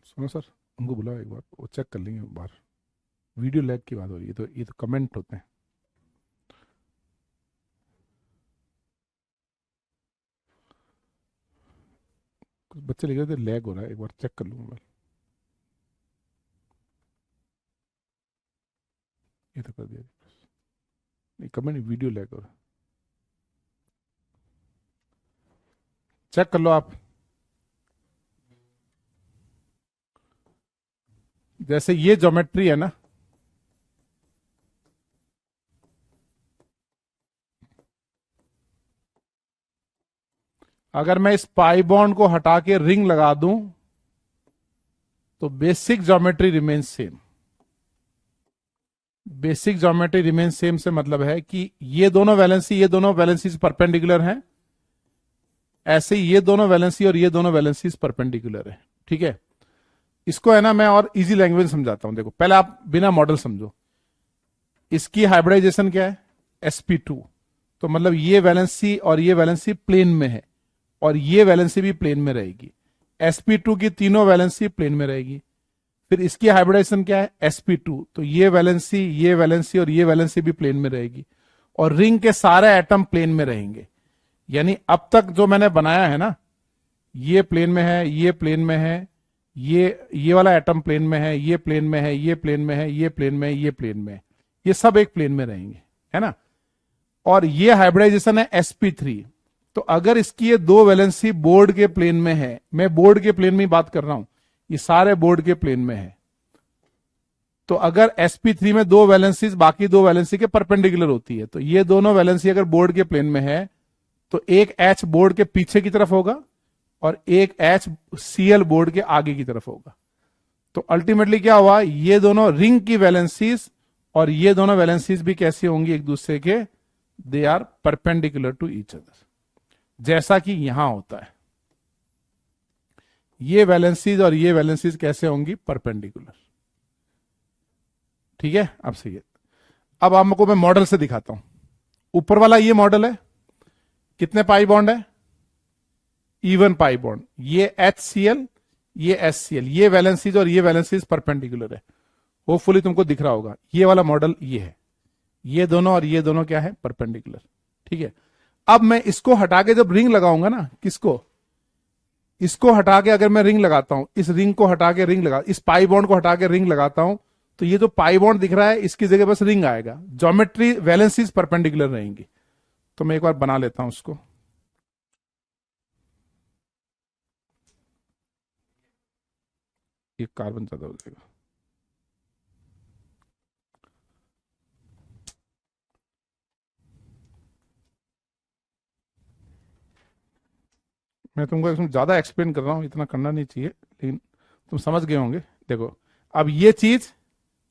सुनो सर, उनको बुलाओ एक बार, वो चेक कर लेंगे बाहर। वीडियो लैग की बात हो रही है, तो ये तो कमेंट होते हैं। कुछ बच्चे लिख रहे थे लैग हो रहा है, एक बार चेक कर लूँ मोबाइल। ये तो कर दिया, नहीं कमेंट, वीडियो लैग हो रहा है, चेक कर लो आप। जैसे ये ज्योमेट्री है ना, अगर मैं इस पाई बॉन्ड को हटा के रिंग लगा दूं तो basic geometry remain same. Basic geometry remain same से मतलब है कि ये दोनों वैलेंसी परपेंडिकुलर हैं, ऐसे ही ये दोनों वैलेंसी और ये दोनों वैलेंसी परपेंडिकुलर है। ठीक है, इसको है ना मैं और इजी लैंग्वेज समझाता हूं। देखो पहले आप बिना मॉडल समझो, इसकी हाइब्रिडाइजेशन क्या है, sp2। तो मतलब ये वैलेंसी और ये वैलेंसी प्लेन में है, और ये वैलेंसी भी प्लेन में रहेगी। sp2 की तीनों वैलेंसी प्लेन में रहेगी। फिर इसकी हाइब्रिडाइजेशन क्या है, sp2। तो ये वैलेंसी और ये वैलेंसी भी प्लेन में रहेगी, और रिंग के सारे एटम प्लेन में रहेंगे। यानी अब तक जो मैंने बनाया है ना, ये प्लेन में है, ये प्लेन में है, ये वाला एटम प्लेन में है, ये प्लेन में है, ये प्लेन में है, ये प्लेन में है, ये प्लेन में है, ये सब एक प्लेन में रहेंगे, है ना। और ये हाइब्रिडाइजेशन है sp3। तो अगर इसकी ये दो वैलेंसी बोर्ड के प्लेन में है, मैं बोर्ड के प्लेन में ही बात कर रहा हूं, ये सारे बोर्ड के प्लेन में है, तो अगर sp3 में दो वैलेंसीज बाकी दो वैलेंसी के परपेंडिकुलर होती है, तो ये दोनों वैलेंसी अगर बोर्ड के प्लेन में है तो एक H बोर्ड के पीछे की तरफ होगा और एक H Cl बोर्ड के आगे की तरफ होगा। तो अल्टीमेटली क्या हुआ, ये दोनों रिंग की वैलेंसीज और ये दोनों वैलेंसीज भी कैसी होंगी एक दूसरे के, they are perpendicular to each other, जैसा कि यहां होता है। ये वैलेंसीज और ये वैलेंसीज कैसे होंगी, परपेंडिकुलर। ठीक है, अब सही है। अब आपको मैं मॉडल से दिखाता हूं। ऊपर वाला ये मॉडल है, कितने पाई बॉन्ड है, इवन पाई बॉन्ड, ये HCl, ये SCl, ये वैलेंसीज और ये वैलेंसीज परपेंडिकुलर है। होपफुली तुमको दिख रहा होगा, ये वाला मॉडल ये है, ये दोनों और ये दोनों क्या है, परपेंडिकुलर। ठीक है, अब मैं इसको हटा के जब रिंग लगाऊंगा ना, किसको, इसको हटा के अगर मैं रिंग लगाता हूं, इस रिंग को हटा के रिंग लगा, इस पाई बॉन्ड को हटा के रिंग लगाता हूं, तो ये जो पाई बॉन्ड दिख रहा है इसकी जगह बस रिंग आएगा, ज्योमेट्री वैलेंसीज परपेंडिकुलर रहेंगी। तो मैं एक बार बना लेता हूं उसको। ये कार्बन ज्यादा हो जाएगा। मैं तुमको इसमें ज्यादा एक्सप्लेन कर रहा हूं, इतना करना नहीं चाहिए, लेकिन तुम समझ गए होंगे। देखो अब ये चीज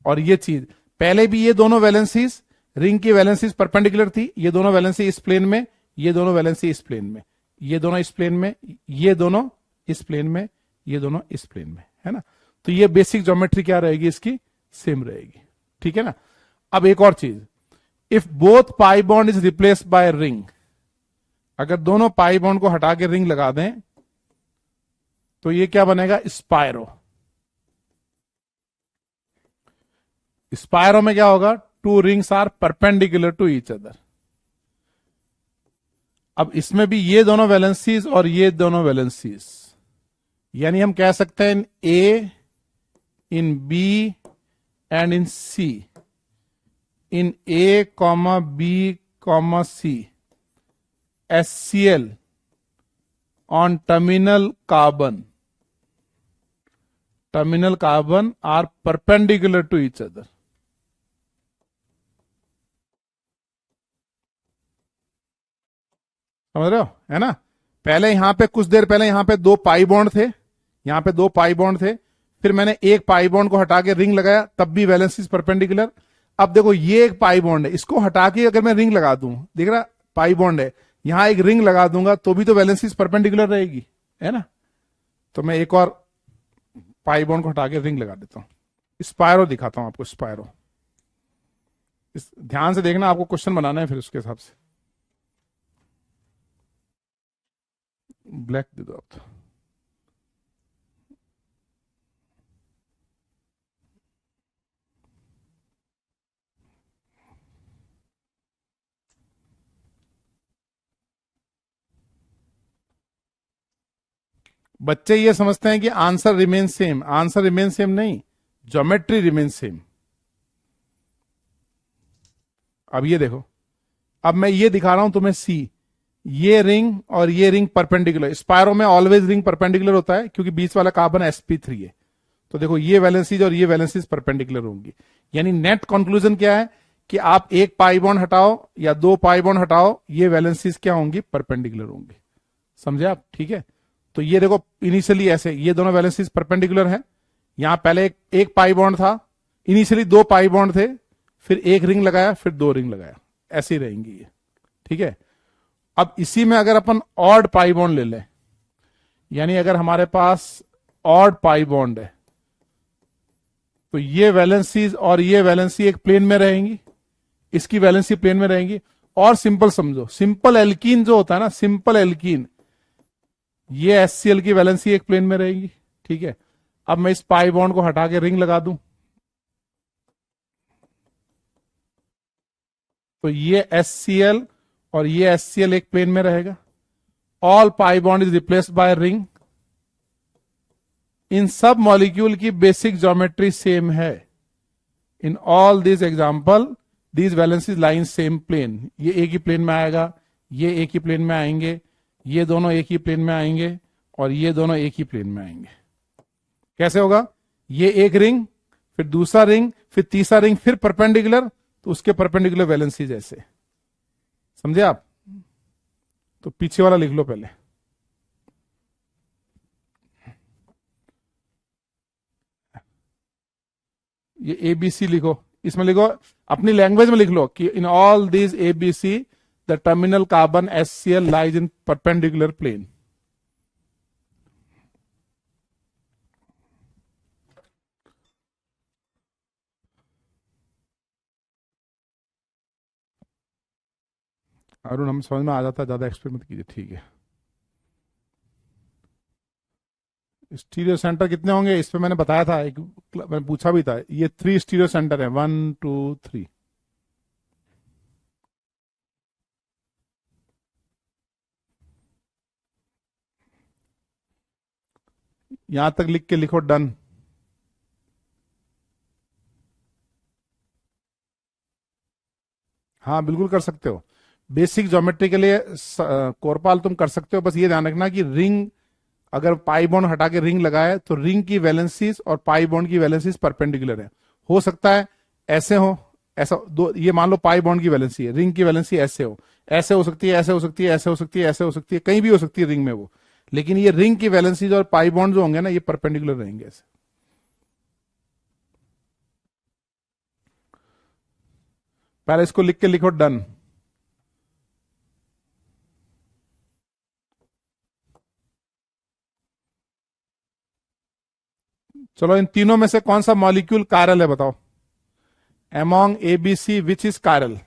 और ये चीज, पहले भी ये दोनों वैलेंसीज, रिंग की वैलेंसीज परपेंडिकुलर थी, ये दोनों वैलेंसी इस प्लेन में, ये दोनों वैलेंसी इस प्लेन में, ये दोनों इस प्लेन में, ये दोनों इस प्लेन में, ये दोनों इस प्लेन में, है ना। तो ये बेसिक ज्योमेट्री क्या रहेगी इसकी, सेम रहेगी। ठीक है ना। अब एक और चीज, if both pi bond is replaced by ring, अगर दोनों पाई बॉन्ड को हटा के रिंग लगा दें तो ये क्या बनेगा, स्पायरो। स्पायरो में क्या होगा, two rings are perpendicular to each other. अब इसमें भी ये दोनों वैलेंसीज और ये दोनों वैलेंसीज, यानी हम कह सकते हैं in A, in B and in C, in A comma B comma C, HCl on terminal carbon are perpendicular to each other. समझ रहे हो, है ना? पहले यहां पे कुछ देर पहले यहां पे दो पाई बॉन्ड थे, यहां पे दो पाई बॉन्ड थे, फिर मैंने एक पाई बॉन्ड को हटा के रिंग लगाया, तब भी वैलेंसीज परपेंडिकुलर। अब देखो ये एक पाई बॉन्ड है, इसको हटा के अगर मैं रिंग लगा दूं, देख रहा पाई बॉन्ड है, यहां एक रिंग लगा दूंगा तो भी तो वैलेंसीज परपेंडिकुलर रहेगी, है ना? तो मैं एक और पाई बॉन्ड को हटा के रिंग लगा देता हूं। स्पायरो दिखाता हूं आपको, स्पायरो। इस ध्यान से देखना, आपको क्वेश्चन बनाना है फिर उसके हिसाब से। ब्लैक दे दो आप तो। बच्चे ये समझते हैं कि answer remain same. Answer remain same नहीं, ज्योमेट्री रिमेन सेम। अब ये देखो, अब मैं ये दिखा रहा हूं तुम्हें सी, ये रिंग और ये रिंग परपेंडिकुलर। स्पायरो में ऑलवेज रिंग परपेंडिकुलर होता है क्योंकि बीच वाला कार्बन sp3 है। तो देखो ये वैलेंसीज और ये वैलेंसीज परपेंडिकुलर होंगी। यानी नेट कंक्लूजन क्या है कि आप एक पाई बॉन्ड हटाओ या दो पाई बॉन्ड हटाओ, ये वैलेंसीज क्या होंगी? परपेंडिकुलर होंगी। समझे आप? ठीक है। तो ये देखो इनिशियली ऐसे ये दोनों वैलेंसीज परपेंडिकुलर है। यहां पहले एक पाई बॉन्ड था, इनिशियली दो पाई बॉन्ड थे, फिर एक रिंग लगाया, फिर दो रिंग लगाया, ऐसे ही रहेंगी ये। ठीक है। अब इसी में अगर अपन ऑड पाई बॉन्ड ले लें, यानी अगर हमारे पास ऑड पाई बॉन्ड है, तो ये वैलेंसीज और ये वैलेंसी एक प्लेन में रहेंगी, इसकी वैलेंसी प्लेन में रहेंगी। और सिंपल समझो, सिंपल एल्कीन जो होता है ना, सिंपल एल्कीन, ये HCl की वैलेंसी एक प्लेन में रहेगी। ठीक है। अब मैं इस पाई बॉन्ड को हटा के रिंग लगा दूं, तो ये HCl और ये HCl एक प्लेन में रहेगा। All pi bond is replaced by ring. इन सब मॉलिक्यूल की बेसिक ज्योमेट्री सेम है। In all this example these valencies line same plane. ये एक ही प्लेन में आएगा, ये एक ही प्लेन में आएंगे, ये दोनों एक ही प्लेन में आएंगे, और ये दोनों एक ही प्लेन में आएंगे। कैसे होगा? ये एक रिंग, फिर दूसरा रिंग, फिर तीसरा रिंग, फिर परपेंडिकुलर, तो उसके परपेंडिकुलर वैलेंसीज ऐसे। समझे आप? तो पीछे वाला लिख लो पहले। ये ABC लिखो, इसमें लिखो, अपनी लैंग्वेज में लिख लो कि in all these ABC the terminal carbon HCl lies in perpendicular plane. Arun, हम समझ में आ जाता, ज्यादा एक्सपेरिमेंट कीजिए। ठीक है। स्टीरियो सेंटर कितने होंगे इस पे मैंने बताया था, एक मैंने पूछा भी था। ये 3 स्टीरियो सेंटर है, 1 2 3। यहां तक लिख के लिखो डन। हाँ बिल्कुल कर सकते हो। बेसिक ज्योमेट्री के लिए कोरपाल तुम कर सकते हो। बस ये ध्यान रखना कि रिंग, अगर पाई बॉन्ड हटा के रिंग लगाए तो रिंग की वैलेंसीज और पाई बॉन्ड की वैलेंसीज परपेंडिकुलर है। हो सकता है ऐसे हो, ऐसा दो, ये मान लो पाई बॉन्ड की वैलेंसी है, रिंग की वैलेंसी ऐसे हो, ऐसे हो सकती है, ऐसे हो सकती है, ऐसे हो सकती है, ऐसे हो सकती है, कहीं भी हो सकती है रिंग में वो। लेकिन ये रिंग की वैलेंसीज और पाई बॉन्ड जो होंगे ना, ये परपेंडिकुलर रहेंगे ऐसे। पहले इसको लिख के लिखो डन। चलो, इन तीनों में से कौन सा मॉलिक्यूल कायरल है बताओ? among ABC which is chiral?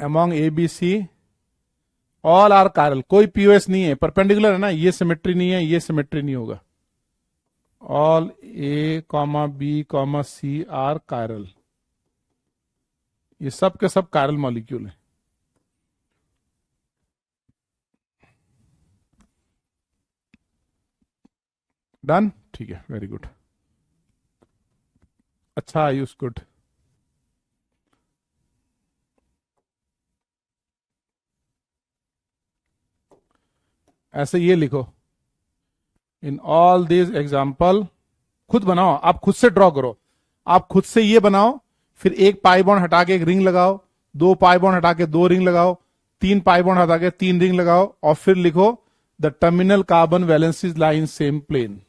among ABC all are chiral। कोई POS नहीं है, परपेंडिकुलर है ना, ये सिमेट्री नहीं है, ये सिमेट्री नहीं होगा। All A, B, C are chiral। ये सब के सब chiral मॉलिक्यूल है। डन। ठीक है, वेरी गुड। अच्छा आयुष, गुड। ऐसे ये लिखो, इन ऑल दीज एग्जाम्पल, खुद बनाओ, आप खुद से ड्रॉ करो, आप खुद से ये बनाओ, फिर एक पाई बॉन्ड हटा के एक रिंग लगाओ, दो पाई बॉन्ड हटा के दो रिंग लगाओ, तीन पाई बॉन्ड हटा के तीन रिंग लगाओ, और फिर लिखो the terminal carbon valencies lie in same plane.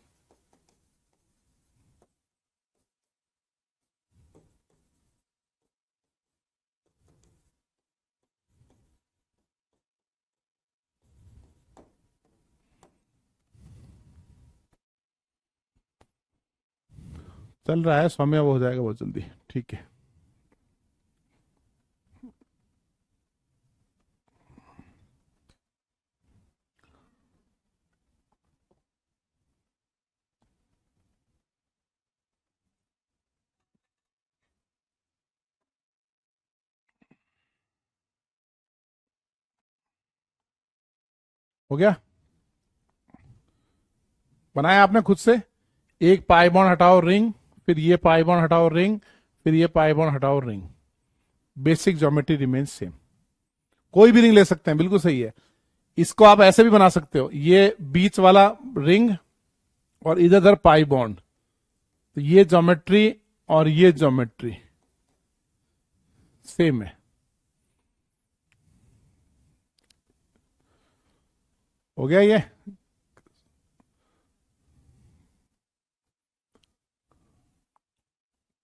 चल रहा है सौम्य, वो हो जाएगा बहुत जल्दी, ठीक है। हो गया, बनाया आपने खुद से। एक पाई बॉन्ड हटाओ रिंग, फिर ये पाई बॉन्ड हटाओ रिंग, फिर ये पाई बॉन्ड हटाओ ring. Basic geometry remains same. कोई भी रिंग ले सकते हैं, बिल्कुल सही है। इसको आप ऐसे भी बना सकते हो, ये बीच वाला रिंग और इधर उधर पाई बॉन्ड, तो ये ज्योमेट्री और ये ज्योमेट्री सेम है। हो गया ये।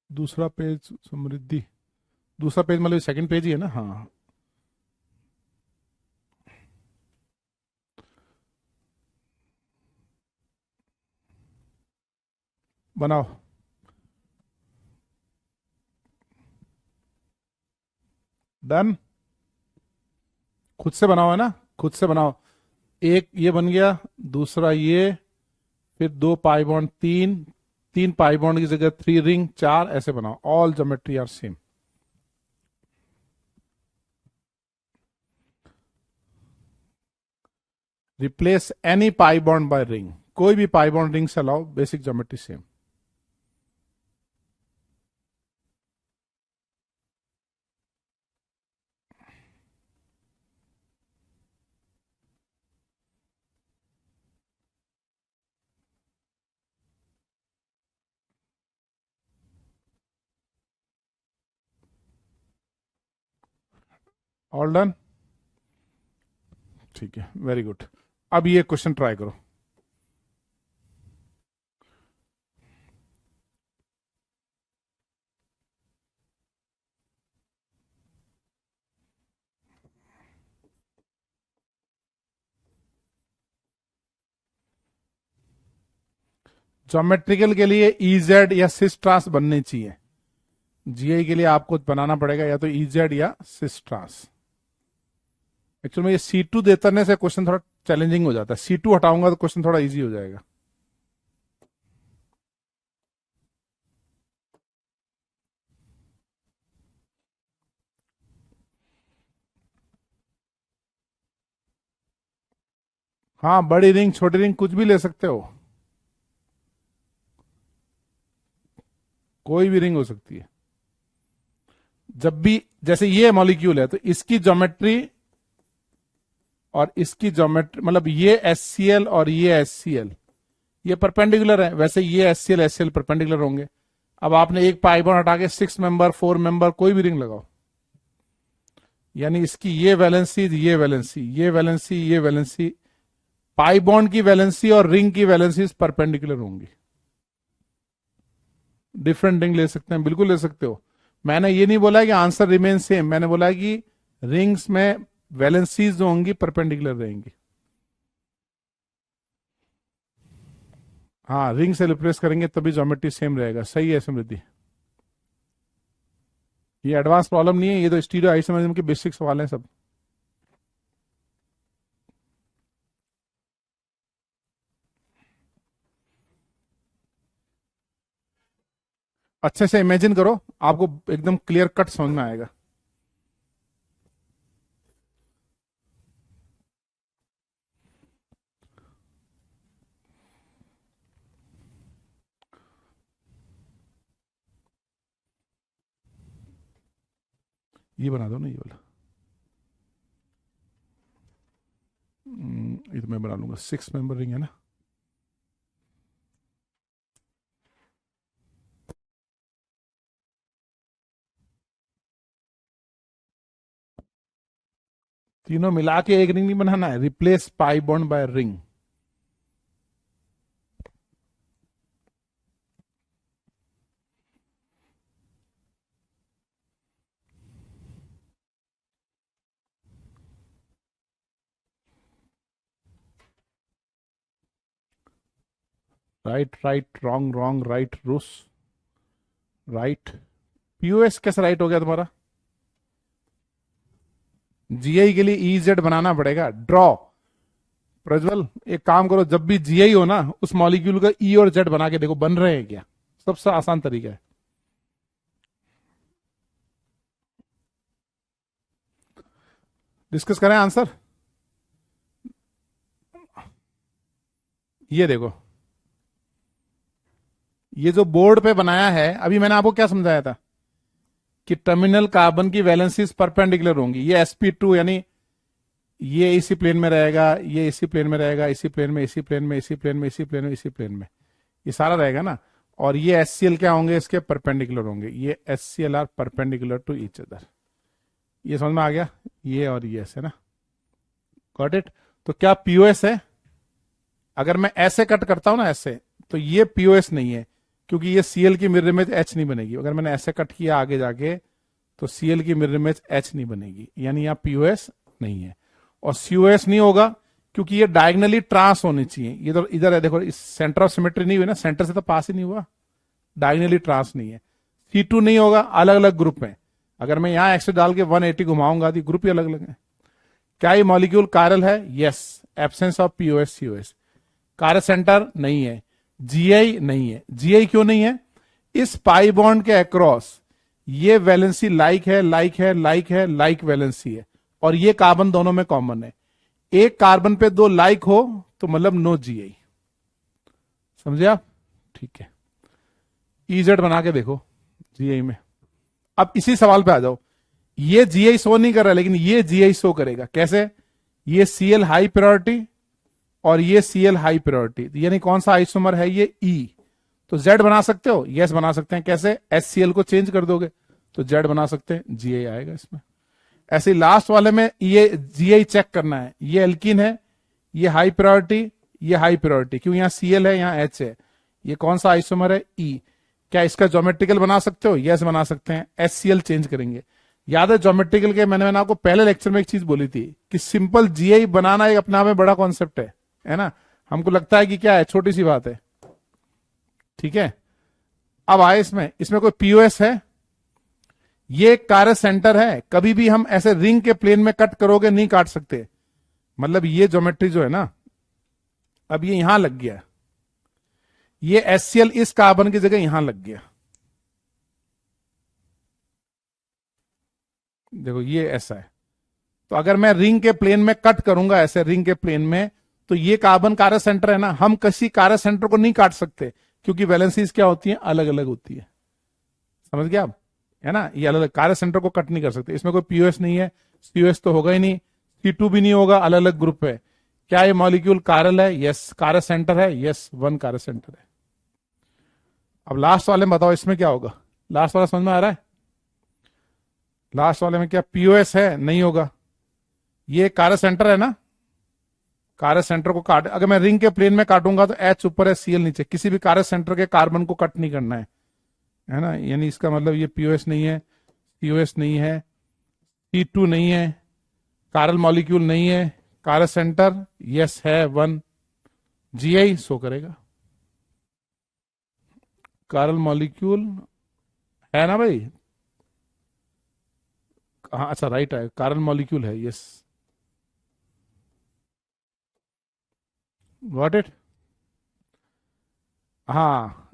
दूसरा पेज समृद्धि, दूसरा पेज मतलब सेकंड पेज ही है ना, हाँ। बनाओ, डन। खुद से बनाओ, है ना, खुद से बनाओ। एक ये बन गया, दूसरा ये, फिर दो पाई बॉन्ड तीन, तीन पाई बॉन्ड की जगह थ्री रिंग चार, ऐसे बनाओ। All geometry are same. Replace any pi bond by ring, कोई भी पाई बॉन्ड रिंग से लाओ, basic geometry same. All done, ठीक है, वेरी गुड। अब ये क्वेश्चन ट्राई करो। ज्योमेट्रिकल के लिए इजेड या सिस ट्रांस बनने चाहिए। जीआई के लिए आपको बनाना पड़ेगा या तो इजेड या सिस ट्रांस। एक्चुअली में ये C2 देने से क्वेश्चन थोड़ा चैलेंजिंग हो जाता है, C2 हटाऊंगा तो क्वेश्चन थोड़ा इजी हो जाएगा। हाँ, बड़ी रिंग छोटी रिंग कुछ भी ले सकते हो, कोई भी रिंग हो सकती है। जब भी जैसे ये मॉलिक्यूल है तो इसकी ज्योमेट्री और इसकी ज्योमेट्री, मतलब ये HCl और ये HCl, ये परपेंडिकुलर है, वैसे ये HCl HCl परपेंडिकुलर होंगे। अब आपने एक पाई बॉन्ड हटा के 6 मेंबर 4 मेंबर कोई भी रिंग लगाओ, यानी इसकी ये वैलेंसी ये वैलेंसी ये वैलेंसी ये वैलेंसी, पाई बॉन्ड की वैलेंसी और रिंग की वैलेंसी परपेंडिकुलर होंगी। डिफरेंट रिंग ले सकते हैं, बिल्कुल ले सकते हो। मैंने ये नहीं बोला कि आंसर रिमेन सेम, मैंने बोला कि रिंग्स में वैलेंसीज जो होंगी परपेंडिकुलर रहेंगी। हाँ, रिंग से रिप्लेस करेंगे तभी ज्योमेट्री सेम रहेगा, सही है समृद्धि। ये एडवांस प्रॉब्लम नहीं है, ये तो स्टीरियो आइसोमेरिज्म के बेसिक सवाल हैं सब। अच्छे से इमेजिन करो, आपको एकदम क्लियर कट समझ में आएगा। ये बना दो ना, ये वाला। ये तो मैं बना लूंगा, 6 मेंबर रिंग है ना। तीनों मिला के एक रिंग नहीं बनाना है, replace pi bond by ring. Right right, wrong wrong, right रूस, राइट। पीओएस कैसे राइट हो गया तुम्हारा? जीआई के लिए ईजेड बनाना पड़ेगा, ड्रॉ। प्रज्वल एक काम करो, जब भी जीआई हो ना, उस मॉलिक्यूल का ई और जेड बना के देखो बन रहे हैं क्या। सबसे आसान तरीका है। डिस्कस करें आंसर। ये देखो, ये जो बोर्ड पे बनाया है, अभी मैंने आपको क्या समझाया था कि टर्मिनल कार्बन की वैलेंसीज परपेंडिकुलर होंगी। ये sp2 यानी ये इसी प्लेन में रहेगा, ये इसी प्लेन में रहेगा, इसी प्लेन में, इसी प्लेन में, इसी प्लेन में, इसी प्लेन में, इसी प्लेन में, ये सारा रहेगा ना। और ये HCl क्या होंगे, इसके परपेंडिकुलर होंगे। ये HCl are perpendicular to each other. ये समझ में आ गया, ये और ये ऐसे ना। Got it. तो क्या पीओएस है? अगर मैं ऐसे कट करता हूं ना, ऐसे, तो ये पीओएस नहीं है, क्योंकि ये Cl की मिरर इमेज H नहीं बनेगी। अगर मैंने ऐसे कट किया आगे जाके, तो Cl की मिरर इमेज H नहीं बनेगी, यानी यहां पीओएस नहीं है। और COS नहीं होगा क्योंकि ये डायगनली ट्रांस होनी चाहिए। ये तो इधर है, देखो, इस सेंटर ऑफ सिमेट्री नहीं हुई ना, सेंटर से तो पास ही नहीं हुआ, डायगनली ट्रांस नहीं है। C2 नहीं होगा, अलग अलग ग्रुप में। अगर मैं यहां एक्स डाल के 180 घुमाऊंगा तो ग्रुप ही अलग अलग है। क्या ये मॉलिक्यूल कायरल है? Yes, absence of POS COS। कार्य सेंटर नहीं है, जीआई नहीं है। जीआई क्यों नहीं है? इस पाई बॉन्ड के अक्रॉस ये वैलेंसी लाइक है, लाइक है, लाइक है, लाइक वैलेंसी है, और ये कार्बन दोनों में कॉमन है। एक कार्बन पे 2 लाइक हो तो मतलब नो जीआई। समझे आप? ठीक है, ईजेड बना के देखो जीआई में। अब इसी सवाल पे आ जाओ। ये जीआई शो नहीं कर रहा, लेकिन ये जीआई शो करेगा। कैसे? ये Cl हाई प्रायोरिटी और ये Cl हाई प्रायोरिटी, यानी कौन सा आइसोमर है ये? E। तो Z बना सकते हो? यस बना सकते हैं। कैसे? HCl को चेंज कर दोगे तो Z बना सकते हैं, जीआई आएगा इसमें। ऐसे लास्ट वाले में ये जीआई चेक करना है। ये एल्कीन है, ये हाई प्रायोरिटी, ये हाई प्रायोरिटी, क्यों? यहाँ Cl है, यहाँ H है। ये कौन सा आइसोमर है? E। क्या इसका ज्योमेट्रिकल बना सकते हो? यस बना सकते हैं। HCl चेंज करेंगे। याद है ज्योमेट्रिकल के, मैंने आपको पहले लेक्चर में एक चीज बोली थी कि सिंपल जीआई बनाना एक अपने आप में बड़ा कॉन्सेप्ट है ना। हमको लगता है कि क्या है, छोटी सी बात है। ठीक है, अब आए इसमें कोई पीओएस है? ये कार्य सेंटर है। कभी भी हम ऐसे रिंग के प्लेन में कट करोगे नहीं काट सकते। मतलब ये ज्योमेट्री जो है ना, अब ये यहां लग गया, ये HCl इस कार्बन की जगह यहां लग गया। देखो ये ऐसा है। तो अगर मैं रिंग के प्लेन में कट करूंगा, ऐसे रिंग के प्लेन में, तो ये कार्बन कार्य सेंटर है ना, हम किसी कार्य सेंटर को नहीं काट सकते, क्योंकि वैलेंसीज क्या होती है? अलग अलग होती है। समझ गया आप? है ना, ये अलग अलग कार्य सेंटर को कट नहीं कर सकते। इसमें कोई पीओएस नहीं है, COS तो होगा ही नहीं, C2 भी नहीं होगा, अलग अलग ग्रुप है। क्या ये मॉलिक्यूल कायरल है? यस। कार्य सेंटर है? यस, 1 कार्य सेंटर है। अब लास्ट वाले में बताओ इसमें क्या होगा? लास्ट वाला समझ में आ रहा है? लास्ट वाले में क्या पीओएस है? नहीं होगा। ये कार्य सेंटर है ना, कार्य सेंटर को काट, अगर मैं रिंग के प्लेन में काटूंगा तो H ऊपर है, Cl नीचे। किसी भी कार्य सेंटर के कार्बन को कट नहीं करना है ना। यानी इसका मतलब ये पीओएस नहीं है, COS नहीं है, C2 नहीं है, कारल मॉलिक्यूल नहीं है, कार्य सेंटर यस है 1, जीआई शो करेगा। कारल मॉलिक्यूल है ना भाई? हाँ अच्छा, राइट है, कारल मॉलिक्यूल है, यस। Got it. हाँ,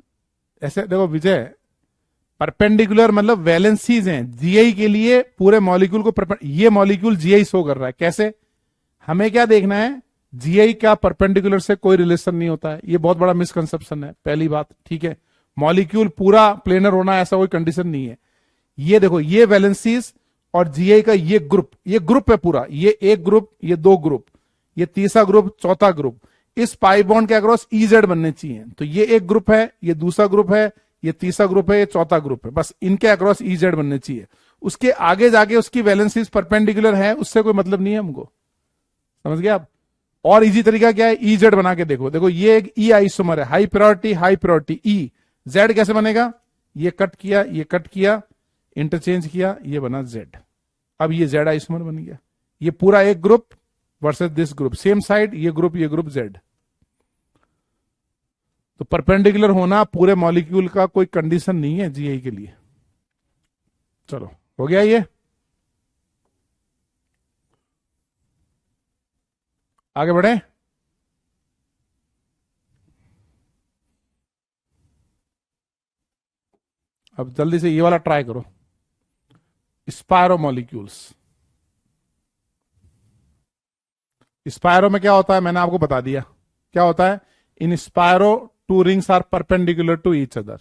ऐसे देखो विजय, परपेंडिकुलर मतलब वैलेंसीज हैं जीआई के लिए पूरे मॉलिक्यूल को। ये मॉलिक्यूल जीआई शो कर रहा है। कैसे? हमें क्या देखना है? जीआई का परपेंडिकुलर से कोई रिलेशन नहीं होता है। ये बहुत बड़ा मिसकंसेप्शन है, पहली बात। ठीक है, मॉलिक्यूल पूरा प्लेनर होना ऐसा कोई कंडीशन नहीं है। ये देखो, ये वैलेंसीज और जीआई का ये ग्रुप है पूरा, ये एक ग्रुप, ये दो ग्रुप, ये तीसरा ग्रुप, चौथा ग्रुप, इस पाई बॉन्ड के अक्रॉस इजेड बनने चाहिए। तो ये एक ग्रुप है, ये दूसरा ग्रुप है, ये तीसरा ग्रुप है, ये चौथा ग्रुप है, बस इनके अक्रॉस इजेड बनने चाहिए। उसके आगे जाके उसकी वैलेंसीज परपेंडिकुलर है, उससे कोई मतलब नहीं है हमको। समझ गए आप? और इजी तरीका क्या है, इजेड बना के देखो। देखो ये एक ई आइसोमर है, हाई प्रायोरिटी ई। जेड कैसे बनेगा, ये कट किया, ये कट किया, इंटरचेंज किया, ये बना जेड। अब ये जेड आइसोमर बन गया। ये पूरा एक group versus this group, same side, ये ग्रुप जेड। तो परपेंडिकुलर होना पूरे मॉलिक्यूल का कोई कंडीशन नहीं है जीआई के लिए। चलो हो गया ये, आगे बढ़े। अब जल्दी से ये वाला ट्राई करो, स्पायरो मॉलिक्यूल्स। स्पायरो में क्या होता है मैंने आपको बता दिया, क्या होता है। In spiro two rings are perpendicular to each other.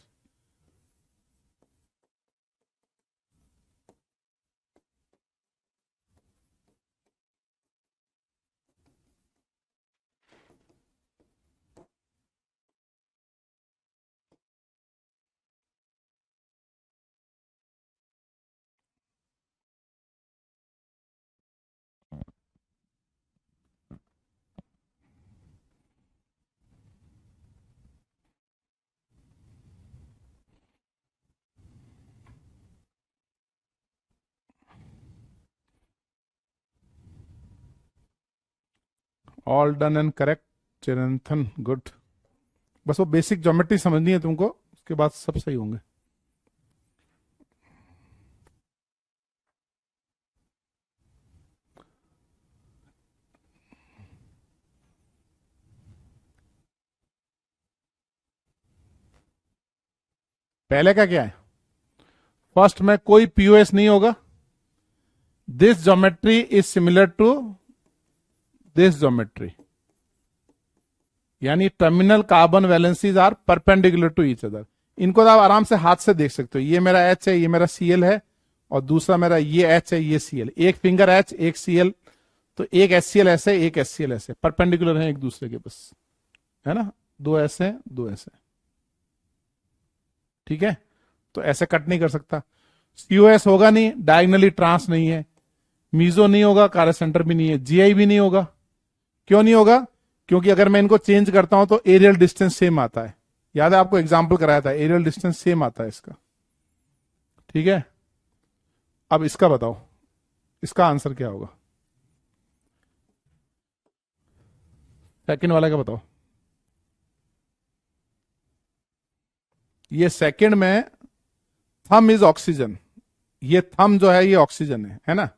All done and correct Chiranthan, good. बस वो बेसिक ज्योमेट्री समझनी है तुमको, उसके बाद सब सही होंगे। पहले का क्या है, फर्स्ट में कोई पीओएस नहीं होगा। This geometry is similar to this geometry, यानी terminal carbon valencies are perpendicular to each other. इनको तो आप आराम से हाथ से देख सकते हो, ये मेरा एच है, ये मेरा सीएल है, और दूसरा मेरा ये एच है, ये सीएल। एक फिंगर एच, एक सीएल, तो एक एचसीएल ऐसे, एक एचसीएल ऐसे, परपेंडिकुलर है एक दूसरे के, बस, है ना। दो ऐसे, दो ऐसे, ठीक है। तो ऐसे कट नहीं कर सकता। सीओएस होगा नहीं, डायगनली ट्रांस नहीं है, मीजो नहीं होगा, कार्य सेंटर भी नहीं है, जीआई भी नहीं होगा। क्यों नहीं होगा, क्योंकि अगर मैं इनको चेंज करता हूं तो एरियल डिस्टेंस सेम आता है। याद है आपको एग्जाम्पल कराया था, एरियल डिस्टेंस सेम आता है इसका, ठीक है। अब इसका बताओ, इसका आंसर क्या होगा, सेकंड वाले का बताओ। ये सेकंड में थम इज ऑक्सीजन, ये थम जो है ये ऑक्सीजन है ना।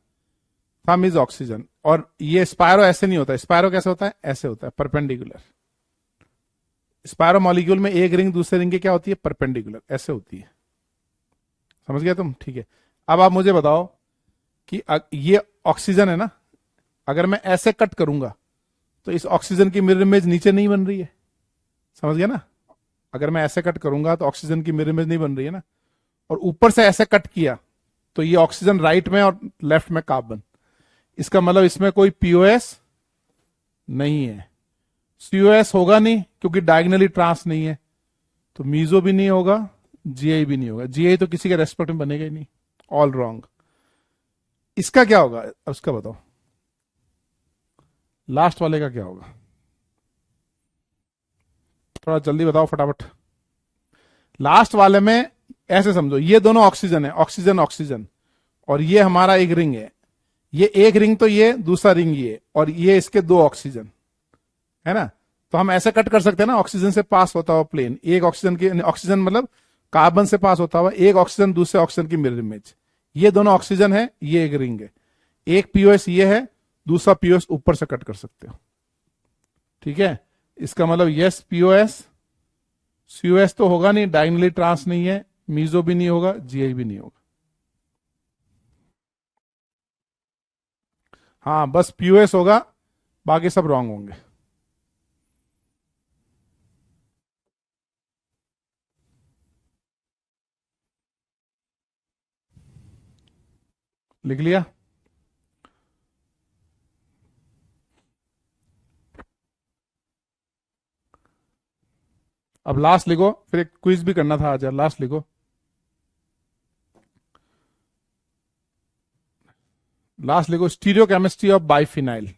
थम इज ऑक्सीजन, और ये स्पायरो ऐसे नहीं होता। स्पायरो कैसे होता है, ऐसे होता है, परपेंडिकुलर। स्पायरो मॉलिक्यूल में एक रिंग दूसरे रिंग की क्या होती है, परपेंडिकुलर, ऐसे होती है। समझ गया तुम, ठीक है। अब आप मुझे बताओ कि ये ऑक्सीजन है ना, अगर मैं ऐसे कट करूंगा तो इस ऑक्सीजन की मिरर इमेज नीचे नहीं बन रही है। समझ गया ना। अगर मैं ऐसे कट करूंगा तो ऑक्सीजन की मिरर इमेज नहीं बन रही है ना, और ऊपर से ऐसे कट किया तो ये ऑक्सीजन राइट में और लेफ्ट में कार्बन। इसका मतलब इसमें कोई पीओएस नहीं है। सीओएस होगा नहीं क्योंकि डायगनली ट्रांस नहीं है, तो मीजो भी नहीं होगा, जीआई भी नहीं होगा। जीआई तो किसी के रेस्पेक्ट में बनेगा ही नहीं, ऑल रॉन्ग। इसका क्या होगा, अब उसका बताओ, लास्ट वाले का क्या होगा, थोड़ा जल्दी बताओ फटाफट। लास्ट वाले में ऐसे समझो, ये दोनों ऑक्सीजन है, ऑक्सीजन ऑक्सीजन, और ये हमारा एक रिंग है। ये एक रिंग तो ये, दूसरा रिंग ये, और ये इसके दो ऑक्सीजन, है ना। तो हम ऐसे कट कर सकते हैं ना, ऑक्सीजन से पास होता हुआ प्लेन, एक ऑक्सीजन की, ऑक्सीजन मतलब कार्बन से पास होता हुआ एक ऑक्सीजन दूसरे ऑक्सीजन की मिरर इमेज। ये दोनों ऑक्सीजन है, ये एक रिंग है, एक पीओएस ये है, दूसरा पीओएस ऊपर से कट कर सकते हो, ठीक है। इसका मतलब यस पीओएस, सीओएस तो होगा नहीं, डायगनली ट्रांस नहीं है, मीजो भी नहीं होगा, जीआई भी नहीं होगा। हाँ बस पीओएस होगा, बाकी सब रॉन्ग होंगे। लिख लिया? अब लास्ट लिखो, फिर एक क्विज भी करना था आज, लास्ट लिखो। लास्ट लिखो, stereochemistry of biphenyl.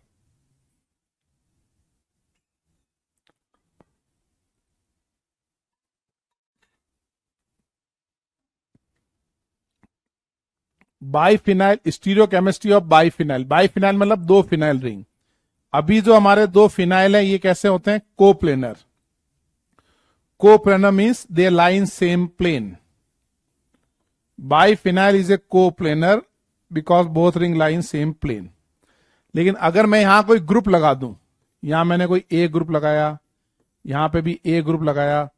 Biphenyl, stereochemistry of biphenyl. Biphenyl मतलब दो फिनाइल रिंग। अभी जो हमारे दो फिनाइल है ये कैसे होते हैं? Coplanar. Coplanar means they lie in same plane. Biphenyl is a coplanar because both ring lie in same plane. लेकिन अगर मैं यहां कोई ग्रुप लगा दूं, यहां मैंने कोई ए ग्रुप लगाया, यहां पे भी ए ग्रुप लगाया,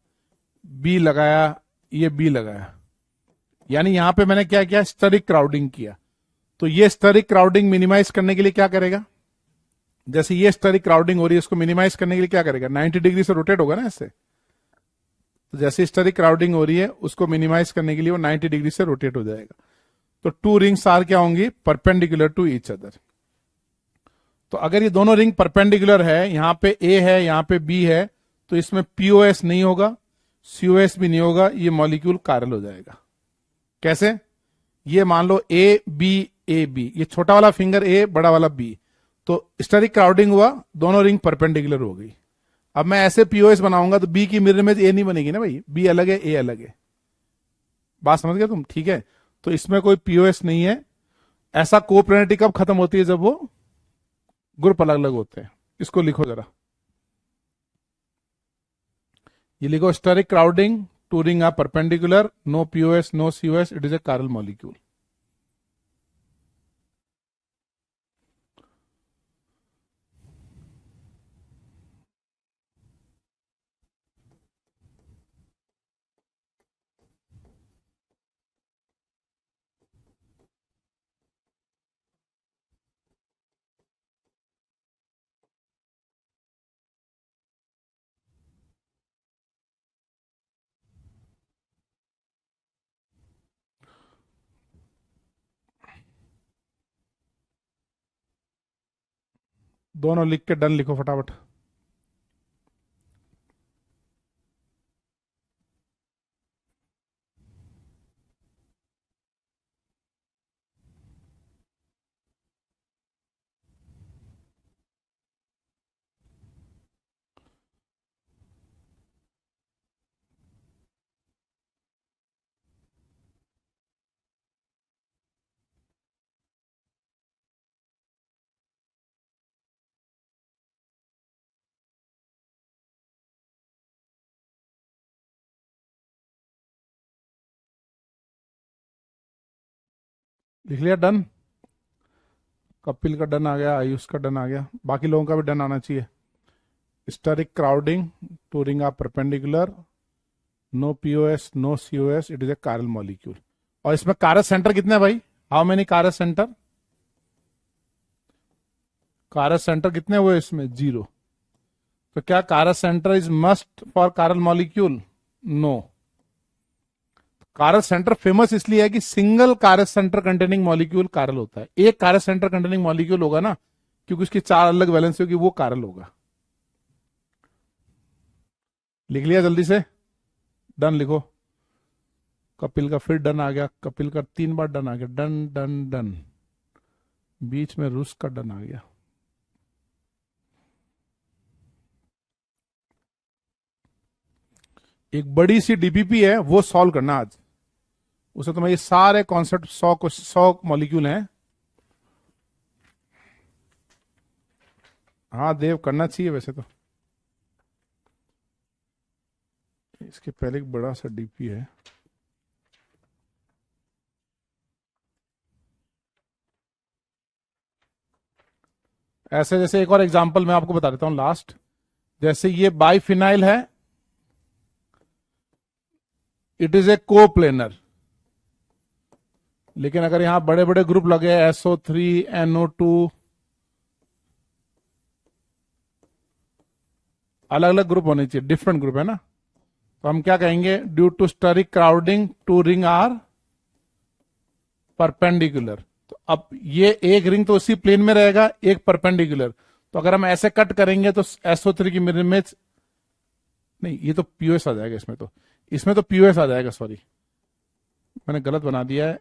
बी लगाया, ये बी लगाया, यानी यहां पे मैंने क्या किया? स्टेरिक क्राउडिंग किया। तो ये स्टेरिक क्राउडिंग मिनिमाइज करने के लिए क्या करेगा? जैसे ये स्टेरिक क्राउडिंग हो रही है, इसको मिनिमाइज करने के लिए क्या करेगा? 90 डिग्री से रोटेट होगा ना इससे। तो जैसे स्टेरिक क्राउडिंग हो रही है, उसको मिनिमाइज करने के लिए वो 90 डिग्री से रोटेट हो जाएगा। तो टू रिंग्स आर क्या होंगी? Perpendicular to each other. तो अगर ये दोनों रिंग परपेंडिकुलर है, यहां पे ए है, यहां पे बी है, तो इसमें पीओएस नहीं होगा, सीओएस भी नहीं होगा, ये मॉलिक्यूल कायरल हो जाएगा। कैसे? ये मान लो ए बी, ये छोटा वाला फिंगर ए, बड़ा वाला बी, तो स्टेरिक क्राउडिंग हुआ, दोनों रिंग परपेंडिकुलर हो गई। अब मैं ऐसे पीओएस बनाऊंगा तो बी की मिरर इमेज ए नहीं बनेगी ना भाई, बी अलग है, ए अलग है। बात समझ गए तुम? ठीक है, तो इसमें कोई पीओएस नहीं है। ऐसा कोप्लेनरिटी कब खत्म होती है? जब वो ग्रुप अलग अलग होते हैं। इसको लिखो जरा, ये लिखो, steric crowding, two ring are perpendicular, no POS, no COS, it is a chiral molecule. दोनों लिख के डन लिखो फटाफट। लिख लिया? डन। कपिल का डन आ गया, आयुष का डन आ गया, बाकी लोगों का भी डन आना चाहिए। Steric crowding, two ring are perpendicular, no POS, no COS, it is a chiral molecule. और इसमें कारस सेंटर कितने हैं भाई? हाउ मेनी कारस सेंटर? कारस सेंटर कितने हुए इसमें? 0। तो क्या कारस centre is must for chiral molecule? No. कारस सेंटर फेमस इसलिए है कि सिंगल कारस सेंटर कंटेनिंग मॉलिक्यूल कायरल होता है। एक कारस सेंटर कंटेनिंग मॉलिक्यूल होगा ना, क्योंकि उसकी 4 अलग वैलेंसी होगी, वो कायरल होगा। लिख लिया जल्दी से? डन लिखो। कपिल का फिर डन आ गया, कपिल का 3 बार डन आ गया, डन डन डन। बीच में रूस का डन आ गया। एक बड़ी सी डीपीपी है, वो सॉल्व करना आज। उसे तुम्हें ये सारे कॉन्सेप्ट 100 मॉलिक्यूल हैं। हाँ देव, करना चाहिए वैसे तो। इसके पहले एक बड़ा सा डीपी है। ऐसे जैसे एक और एग्जांपल मैं आपको बता देता हूं लास्ट। जैसे ये बाइफिनाइल है, इट इज ए कोप्लेनर। लेकिन अगर यहां बड़े बड़े ग्रुप लगे, SO3, NO2, अलग अलग ग्रुप होने चाहिए, डिफरेंट ग्रुप है ना, तो हम क्या कहेंगे? Due to steric crowding, two ring are perpendicular, तो अब ये एक रिंग तो उसी प्लेन में रहेगा, एक परपेंडिकुलर। तो अगर हम ऐसे कट करेंगे तो SO3 की मिरर इमेज, नहीं ये तो POS आ जाएगा इसमें तो POS आ जाएगा, सॉरी मैंने गलत बना दिया है,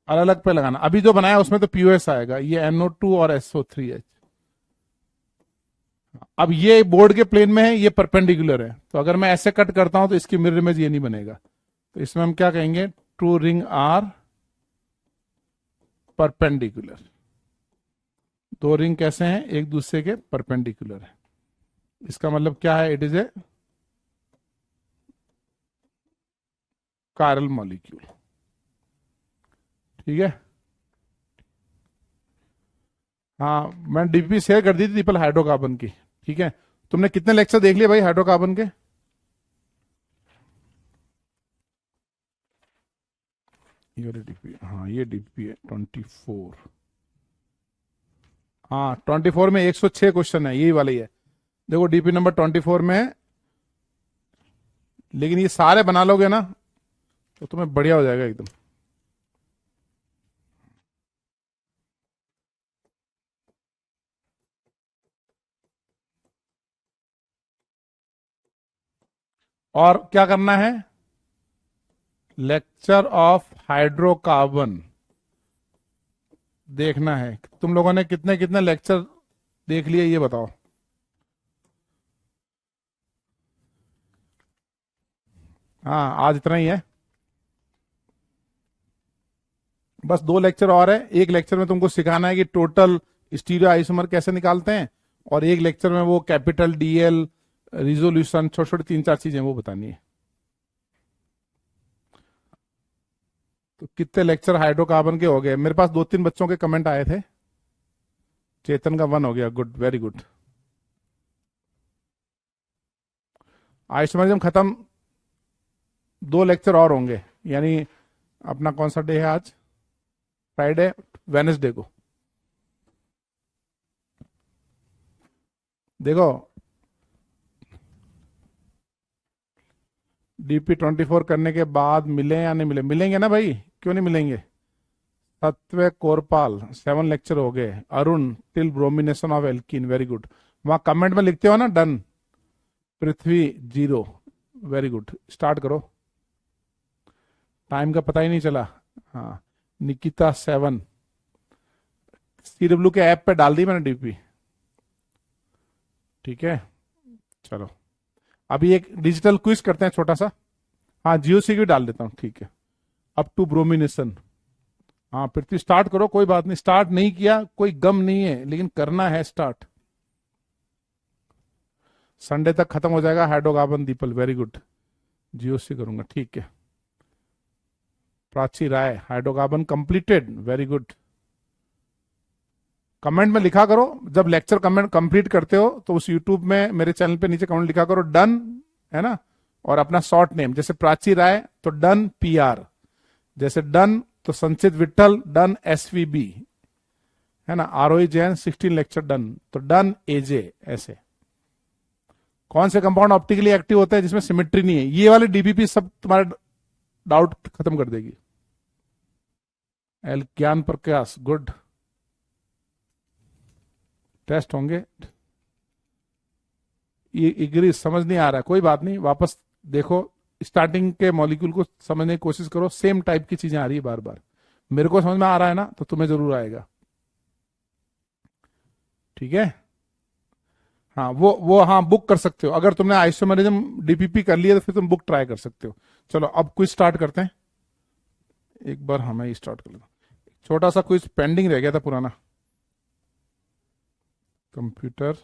अलग अलग पे लगाना। अभी जो बनाया उसमें तो POS आएगा, ये NO2 और SO3H। अब ये बोर्ड के प्लेन में है, ये परपेंडिकुलर है, तो अगर मैं ऐसे कट करता हूं तो इसकी मिरर इमेज ये नहीं बनेगा। तो इसमें हम क्या कहेंगे, टू रिंग आर परपेंडिकुलर। दो रिंग कैसे हैं, एक दूसरे के परपेंडिकुलर है। इसका मतलब क्या है, it is a chiral molecule. ठीक है, हाँ मैं डीपी शेयर कर दी थी दीपल हाइड्रोकार्बन की। ठीक है, तुमने कितने लेक्चर देख लिए भाई हाइड्रोकार्बन के? ये डीपी, हाँ ये डीपी है 24। हाँ 24 में 106 क्वेश्चन है, यही वाला ही है। देखो डीपी नंबर 24 में है, लेकिन ये सारे बना लोगे ना तो तुम्हें बढ़िया हो जाएगा एकदम। और क्या करना है, लेक्चर ऑफ हाइड्रोकार्बन देखना है। तुम लोगों ने कितने कितने लेक्चर देख लिए ये बताओ। हाँ आज इतना ही है, बस दो लेक्चर और है। एक लेक्चर में तुमको सिखाना है कि टोटल स्टीरियो आइसोमर कैसे निकालते हैं, और एक लेक्चर में वो कैपिटल DL रिजोल्यूशन छोटी छोटी 3-4 चीजें वो बतानी है। तो कितने लेक्चर हाइड्रोकार्बन के हो गए? मेरे पास 2-3 बच्चों के कमेंट आए थे। चेतन का 1 हो गया, गुड वेरी गुड। आइसोमरिज्म खत्म, 2 लेक्चर और होंगे, यानी अपना कौन सा डे है आज, फ्राइडे, वेनेसडे को। देखो DP 24 करने के बाद मिले या नहीं मिले, मिलेंगे ना भाई, क्यों नहीं मिलेंगे। सत्व कोरपाल 7 लेक्चर हो गए। Arun till bromination of alkene, very good. वहां कमेंट में लिखते हो ना डन। पृथ्वी 0, वेरी गुड। स्टार्ट करो, टाइम का पता ही नहीं चला। हाँ निकिता 7, CW के ऐप पे डाल दी मैंने DP। ठीक है, चलो अभी एक डिजिटल क्विज करते हैं छोटा सा। हाँ GOC भी डाल देता हूँ, ठीक है। अप टू ब्रोमिनेशन, हाँ पृथ्वी स्टार्ट करो, कोई बात नहीं, स्टार्ट नहीं किया कोई गम नहीं है, लेकिन करना है स्टार्ट। संडे तक खत्म हो जाएगा hydrocarbon Deepal, very good. GOC करूंगा, ठीक है। Prachi Rai hydrocarbon completed, very good. Comment में लिखा करो, जब लेक्चर कमेंट कंप्लीट करते हो तो उस यूट्यूब में मेरे चैनल पे नीचे कमेंट लिखा करो डन, है ना, और अपना शॉर्ट नेम, जैसे प्राची राय तो डन PR, जैसे डन तो संचित विट्ठल डन SVB, है ना, ROE जैन 16 लेक्चर डन, तो डन AJ। ऐसे कौन से कंपाउंड ऑप्टिकली एक्टिव होते हैं जिसमें सिमेट्री नहीं है, ये वाले DPP सब तुम्हारे डाउट खत्म कर देगी। एल ज्ञान प्रकाश, गुड। टेस्ट होंगे, ये इग्री समझ नहीं आ रहा है, कोई बात नहीं, वापस देखो, स्टार्टिंग के मॉलिक्यूल को समझने की कोशिश करो, सेम टाइप की चीजें आ रही है बार बार। मेरे को समझ में आ रहा है ना, तो तुम्हें जरूर आएगा। ठीक है, हाँ वो हाँ बुक कर सकते हो, अगर तुमने आइसोमेरिज्म DPP कर लिया तो फिर तुम बुक ट्राई कर सकते हो। चलो अब क्विज स्टार्ट करते हैं, एक बार हमें स्टार्ट कर लेता हूं। छोटा सा क्विज पेंडिंग रह गया था पुराना। कंप्यूटर,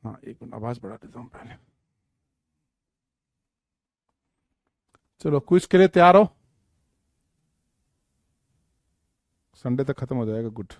हाँ एक मिनट आवाज बढ़ा देता हूँ पहले। चलो क्विज के लिए तैयार हो, संडे तक खत्म हो जाएगा, गुड।